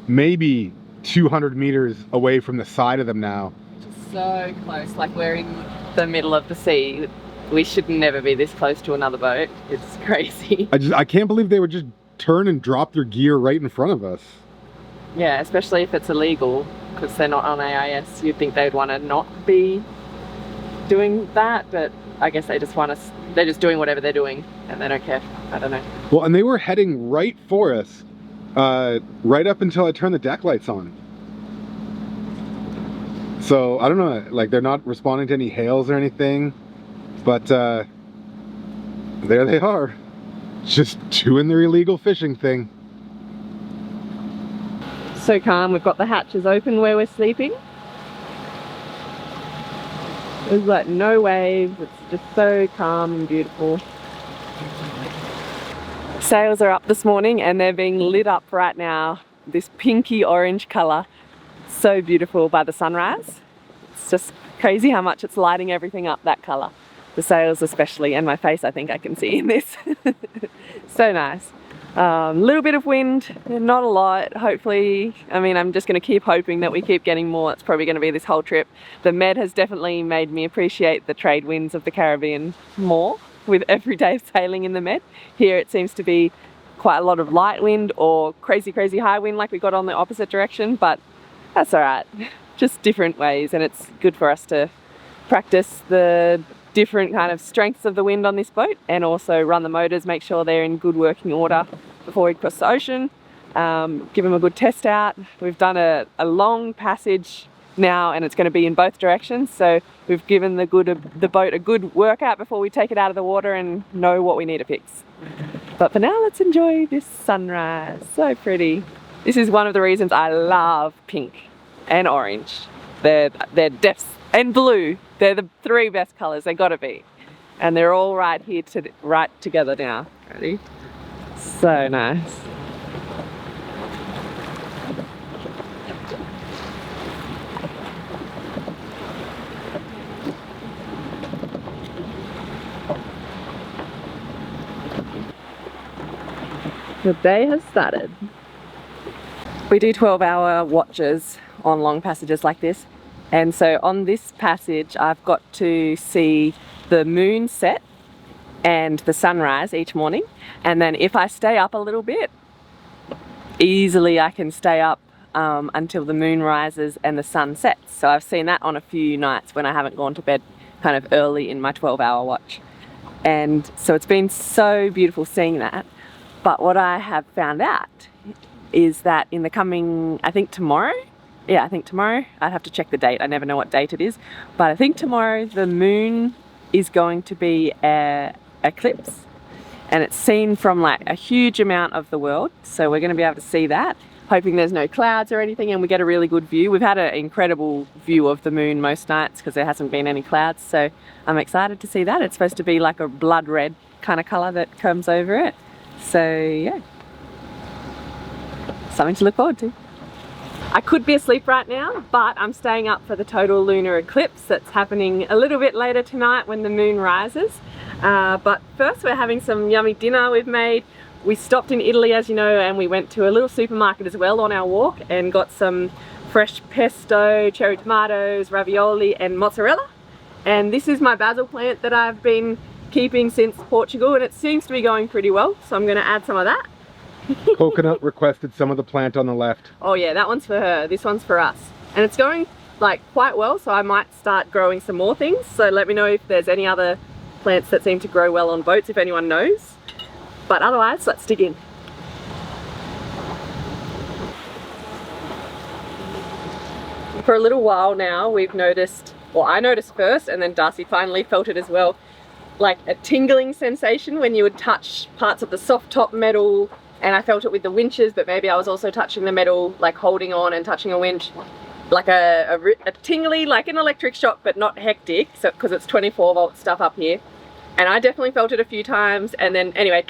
maybe 200 meters away from the side of them now. Just so close, like we're in the middle of the sea. We should never be this close to another boat. It's crazy. I can't believe they would just turn and drop their gear right in front of us. Yeah, especially if it's illegal, because they're not on AIS. You'd think they'd want to not be doing that, but I guess they just want us. They're just doing whatever they're doing, and they don't care. I don't know. Well, and they were heading right for us, right up until I turned the deck lights on. So I don't know, like they're not responding to any hails or anything, but there they are, just doing their illegal fishing thing. So calm. We've got the hatches open where we're sleeping. There's like no waves. It's just so calm and beautiful. Sails are up this morning and they're being lit up right now. This pinky orange colour. So beautiful by the sunrise. It's just crazy how much it's lighting everything up, that colour. The sails especially, and my face I think I can see in this. So nice. Little bit of wind, not a lot, hopefully. I mean, I'm just going to keep hoping that we keep getting more. It's probably going to be this whole trip. The Med has definitely made me appreciate the trade winds of the Caribbean more with every day of sailing in the Med. Here it seems to be quite a lot of light wind or crazy high wind like we got on the opposite direction, but that's alright. Just different ways, and it's good for us to practice the different kind of strengths of the wind on this boat, and also run the motors, make sure they're in good working order before we cross the ocean. Give them a good test out. We've done a long passage now, and it's going to be in both directions, so we've given the boat a good workout before we take it out of the water and know what we need to fix. But for now, let's enjoy this sunrise. So pretty. This is one of the reasons I love pink and orange. They're depths and blue. They're the three best colours. They gotta be. And they're all right here right together now. Ready? So nice. The day has started. We do 12-hour watches on long passages like this, and so on this passage I've got to see the moon set and the sunrise each morning, and then if I stay up a little bit, easily I can stay up until the moon rises and the sun sets. So I've seen that on a few nights when I haven't gone to bed kind of early in my 12-hour watch, and so it's been so beautiful seeing that. But what I have found out is that in the coming, I think tomorrow, I'd have to check the date, I never know what date it is, but I think tomorrow the moon is going to be an eclipse, and it's seen from like a huge amount of the world, so we're going to be able to see that, hoping there's no clouds or anything, and we get a really good view. We've had an incredible view of the moon most nights because there hasn't been any clouds, so I'm excited to see that. It's supposed to be like a blood red kind of colour that comes over it. So yeah, something to look forward to. I could be asleep right now, but I'm staying up for the total lunar eclipse that's happening a little bit later tonight when the moon rises. But first we're having some yummy dinner we've made. We stopped in Italy, as you know, and we went to a little supermarket as well on our walk and got some fresh pesto, cherry tomatoes, ravioli and mozzarella. And this is my basil plant that I've been keeping since Portugal, and it seems to be going pretty well, so I'm going to add some of that. Coconut requested some of the plant on the left. Oh yeah, that one's for her, this one's for us, and it's going like quite well, so I might start growing some more things. So let me know if there's any other plants that seem to grow well on boats, if anyone knows. But otherwise, let's dig in. For a little while now we've noticed, well I noticed first and then Darcy finally felt it as well, like a tingling sensation when you would touch parts of the soft top metal, and I felt it with the winches, but maybe I was also touching the metal, like holding on and touching a winch, like a tingly, like an electric shock, but not hectic, so because it's 24-volt stuff up here. And I definitely felt it a few times, and then anyway,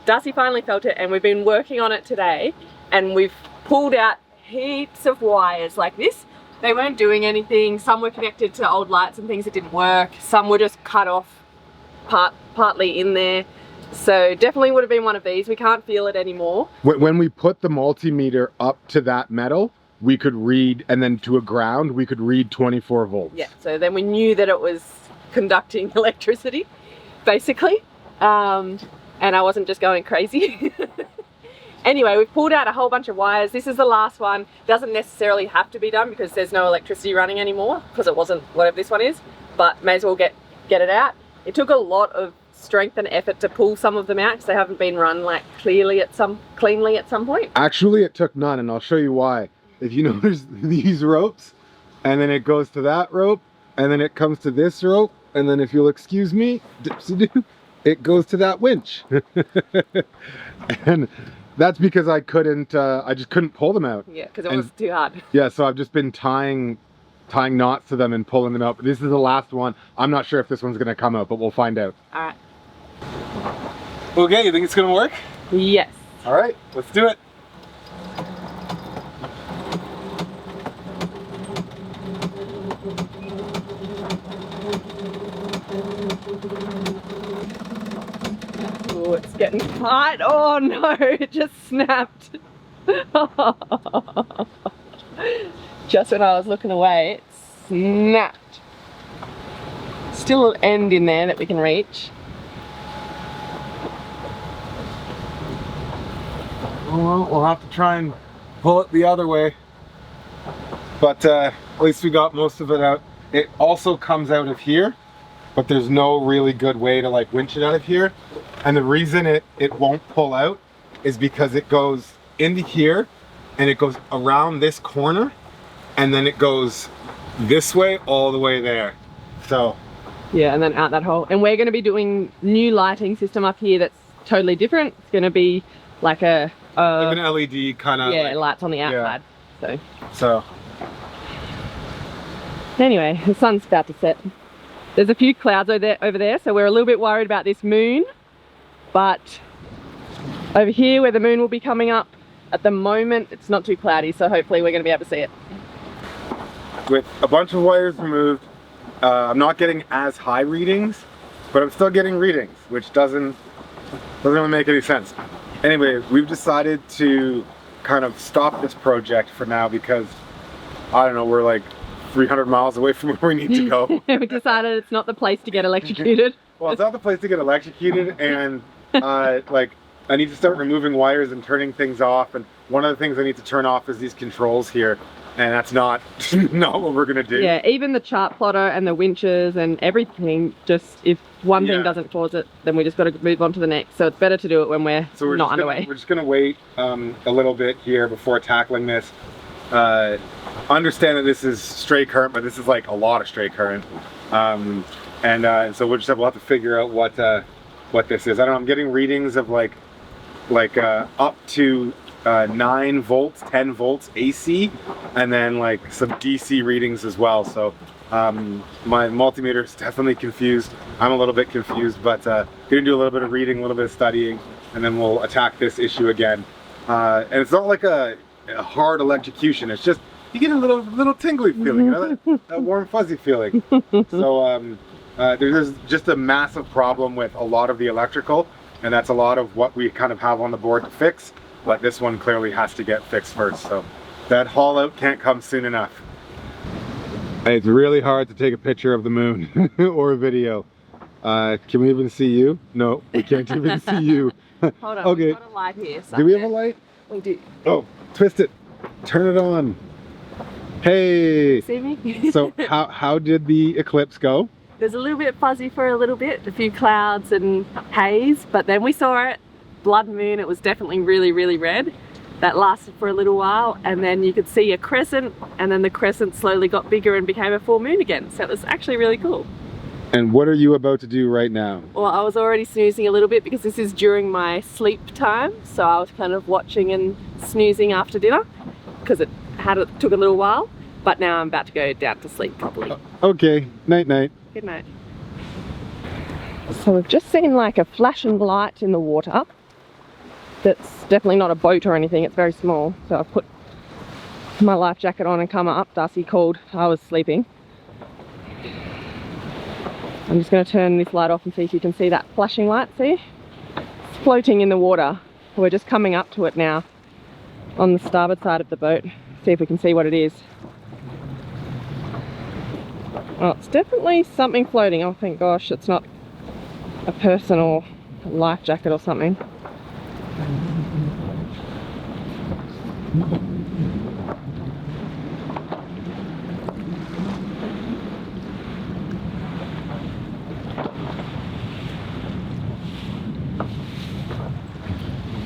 Darcy finally felt it, and we've been working on it today, and we've pulled out heaps of wires like this. They weren't doing anything, some were connected to old lights and things that didn't work, some were just cut off partly in there. So definitely would have been one of these. We can't feel it anymore. When we put the multimeter up to that metal, we could read, and then to a ground, we could read 24 volts. Yeah, so then we knew that it was conducting electricity, basically. And I wasn't just going crazy. Anyway, we've pulled out a whole bunch of wires. This is the last one. Doesn't necessarily have to be done because there's no electricity running anymore, because it wasn't whatever this one is, but may as well get it out. It took a lot of strength and effort to pull some of them out because they haven't been run like cleanly at some point. Actually, it took none, and I'll show you why. If you notice these ropes, and then it goes to that rope, and then it comes to this rope, and then if you'll excuse me, dipsy-doo, it goes to that winch. And that's because I just couldn't pull them out. Yeah, because it was too hard. Yeah, so I've just been tying knots to them and pulling them out. But this is the last one. I'm not sure if this one's gonna come out, but we'll find out. All right. Okay, you think it's gonna work? Yes. All right, let's do it. Oh, it's getting tight. Oh no, it just snapped. Just when I was looking away, it snapped. Still an end in there that we can reach. Well, we'll have to try and pull it the other way. But at least we got most of it out. It also comes out of here, but there's no really good way to like winch it out of here. And the reason it won't pull out is because it goes into here and it goes around this corner and then it goes this way all the way there. So yeah, and then out that hole. And we're going to be doing new lighting system up here that's totally different. It's going to be like like an LED kind of, yeah, like, lights on the outside. Yeah. So Anyway, the sun's about to set. There's a few clouds over there, so we're a little bit worried about this moon. But over here where the moon will be coming up, at the moment it's not too cloudy, so hopefully we're going to be able to see it. With a bunch of wires removed, I'm not getting as high readings, but I'm still getting readings, which doesn't really make any sense. Anyway, we've decided to kind of stop this project for now because, I don't know, we're like 300 miles away from where we need to go. We decided it's not the place to get electrocuted. Well, it's not the place to get electrocuted, and like, I need to start removing wires and turning things off, and one of the things I need to turn off is these controls here, and that's not what we're gonna do. Yeah, even the chart plotter and the winches and everything, just if one thing doesn't cause it, then we just got to move on to the next. So it's better to do it when we're not underway. We're just gonna wait a little bit here before tackling this. Understand that this is straight current, but this is like a lot of straight current, and so we'll have to figure out what this is. I don't know. I'm getting readings of like up to 9 volts, 10 volts AC, and then like some DC readings as well. So my multimeter is definitely confused. I'm a little bit confused, but gonna do a little bit of reading, a little bit of studying, and then we'll attack this issue again. And it's not like a hard electrocution. It's just you get a little tingly feeling, you know, that warm fuzzy feeling. So there's just a massive problem with a lot of the electrical, and that's a lot of what we kind of have on the board to fix. But this one clearly has to get fixed first. So that haul out can't come soon enough. It's really hard to take a picture of the moon or a video. Can we even see you? No, we can't even see you. Hold on, okay. We've got a light here. Do we have a light? We do. Oh, twist it. Turn it on. Hey. See me? So how did the eclipse go? It was a little bit fuzzy for a little bit, a few clouds and haze, but then we saw it. Blood moon. It was definitely really red. That lasted for a little while, and then you could see a crescent, and then the crescent slowly got bigger and became a full moon again. So it was actually really cool. And what are you about to do right now? Well, I was already snoozing a little bit because this is during my sleep time, so I was kind of watching and snoozing after dinner because it took a little while, but now I'm about to go down to sleep properly. Okay, night night. Good night. So we've just seen like a flashing light in the water. That's definitely not a boat or anything, it's very small. So I've put my life jacket on and come up. Darcy called, I was sleeping. I'm just going to turn this light off and see if you can see that flashing light, see? It's floating in the water. We're just coming up to it now on the starboard side of the boat. See if we can see what it is. Oh, it's definitely something floating. Oh, thank gosh, it's not a person or a life jacket or something.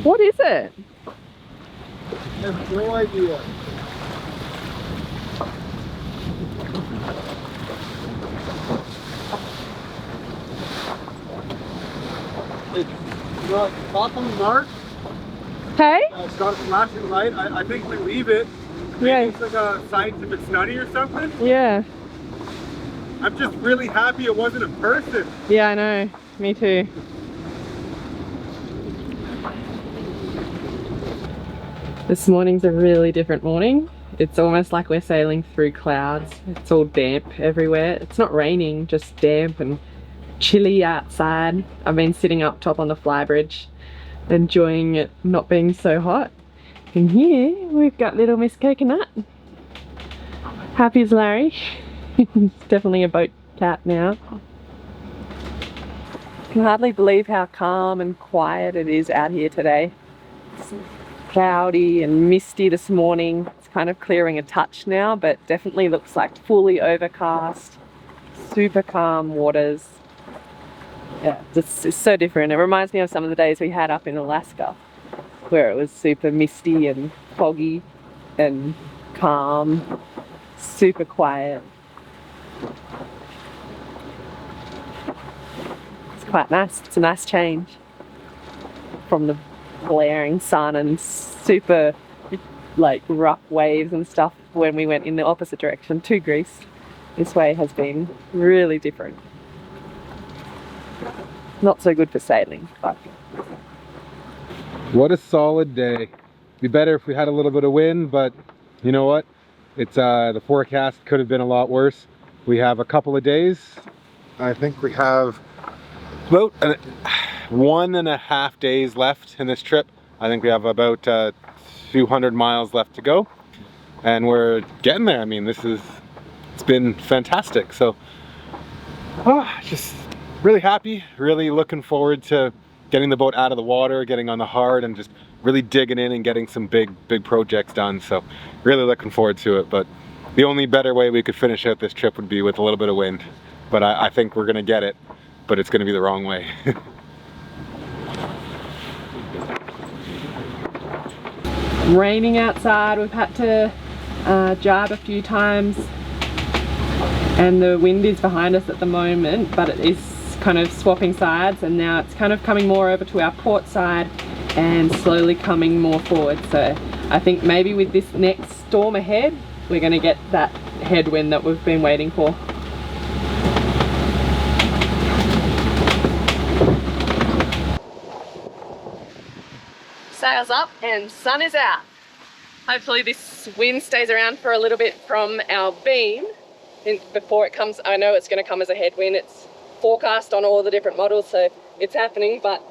What is it? I have no idea. It's got bottom mark. Hey? It's got a flashing light. I think we leave it. Maybe Yeah. it's like a scientific study or something. Yeah. I'm just really happy it wasn't a person. Yeah, I know. Me too. This morning's a really different morning. It's almost like we're sailing through clouds. It's all damp everywhere. It's not raining, just damp and chilly outside. I've been sitting up top on the flybridge, enjoying it not being so hot. And here we've got little Miss Coconut. Happy as Larry. He's definitely a boat cat now. I can hardly believe how calm and quiet it is out here today. It's cloudy and misty this morning. It's kind of clearing a touch now, but definitely looks like fully overcast. Super calm waters. Yeah, it's so different. It reminds me of some of the days we had up in Alaska, where it was super misty and foggy and calm, super quiet. It's quite nice. It's a nice change from the blaring sun and super like rough waves and stuff when we went in the opposite direction to Greece. this way has been really different. Not so good for sailing, but what a solid day. Be better if we had a little bit of wind, but you know what? It's the forecast could have been a lot worse. We have a couple of days. I think we have about 1.5 days left in this trip. I think we have about a few hundred miles left to go, and we're getting there. I mean, it's been fantastic. So just really happy, really looking forward to getting the boat out of the water, getting on the hard, and just really digging in and getting some big projects done. So really looking forward to it. But the only better way we could finish out this trip would be with a little bit of wind. But I think we're gonna get it, but it's gonna be the wrong way. raining outside. We've had to jibe a few times, and the wind is behind us at the moment, but it is kind of swapping sides, and now it's kind of coming more over to our port side and slowly coming more forward. So I think maybe with this next storm ahead, we're going to get that headwind that we've been waiting for. Sails up and sun is out. Hopefully this wind stays around for a little bit from our beam before it comes. I know it's going to come as a headwind. It's forecast on all the different models, so it's happening, but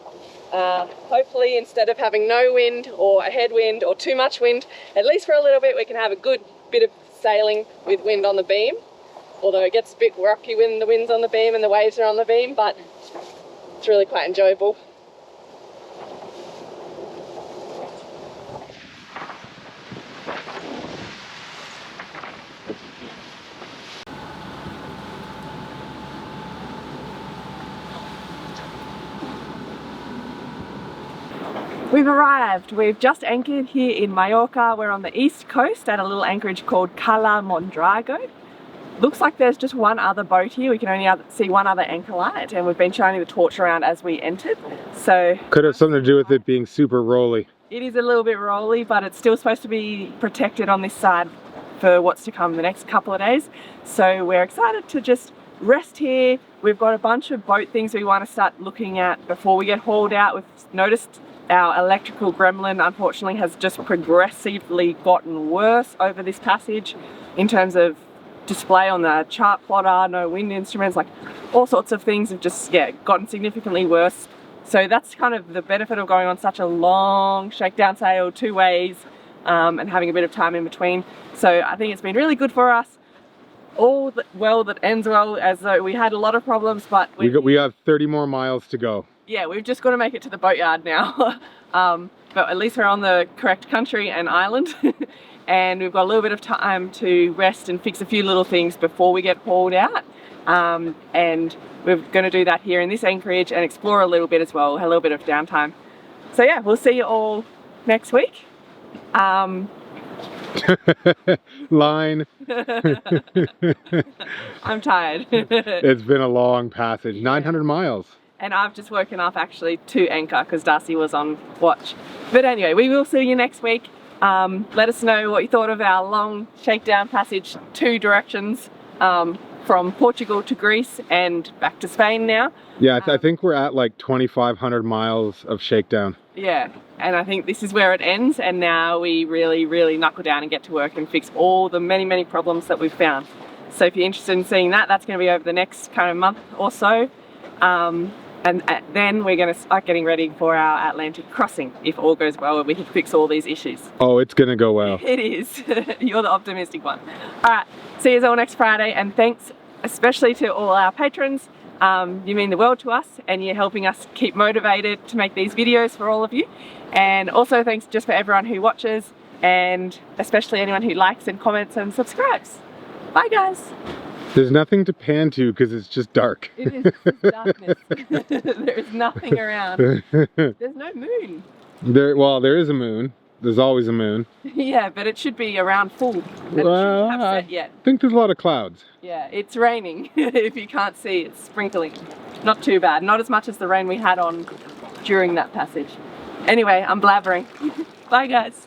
hopefully instead of having no wind or a headwind or too much wind, at least for a little bit we can have a good bit of sailing with wind on the beam. Although it gets a bit rocky when the wind's on the beam and the waves are on the beam, but it's really quite enjoyable. We've arrived. We've just anchored here in Mallorca. We're on the east coast at a little anchorage called Cala Mondrago. Looks like there's just one other boat here. We can only see one other anchor light, and we've been shining the torch around as we entered. So could have something to do with it being super rolly. It is a little bit rolly, but it's still supposed to be protected on this side for what's to come the next couple of days. So we're excited to just rest here. We've got a bunch of boat things we want to start looking at before we get hauled out. We've noticed our electrical gremlin unfortunately has just progressively gotten worse over this passage in terms of display on the chart plotter, no wind instruments, like all sorts of things have just gotten significantly worse. So that's kind of the benefit of going on such a long shakedown sail, 2 ways, and having a bit of time in between. So I think it's been really good for us. All that ends well, as though we had a lot of problems, but we have 30 more miles to go. Yeah, we've just got to make it to the boatyard now. But at least we're on the correct country and island. And we've got a little bit of time to rest and fix a few little things before we get hauled out. And we're going to do that here in this anchorage and explore a little bit as well, a little bit of downtime. So yeah, we'll see you all next week. Line. I'm tired. It's been a long passage, 900 miles. And I've just woken up actually to anchor because Darcy was on watch. But anyway, we will see you next week. Let us know what you thought of our long shakedown passage, 2 directions, from Portugal to Greece and back to Spain now. Yeah, I think we're at like 2,500 miles of shakedown. Yeah, and I think this is where it ends, and now we really knuckle down and get to work and fix all the many problems that we've found. So if you're interested in seeing that, that's going to be over the next kind of month or so. And then we're going to start getting ready for our Atlantic crossing. If all goes well, we can fix all these issues. Oh, it's going to go well. It is. You're the optimistic one. All right, see you all next Friday, and thanks especially to all our patrons. You mean the world to us, and you're helping us keep motivated to make these videos for all of you. And also thanks just for everyone who watches, and especially anyone who likes and comments and subscribes. Bye guys. There's nothing to pan to because it's just dark. It is just darkness. There is nothing around. There's no moon. There is a moon. There's always a moon. Yeah, but it should be around full. Well, I think there's a lot of clouds. Yeah, it's raining. If you can't see, it's sprinkling. Not too bad. Not as much as the rain we had on during that passage. Anyway, I'm blabbering. Bye guys.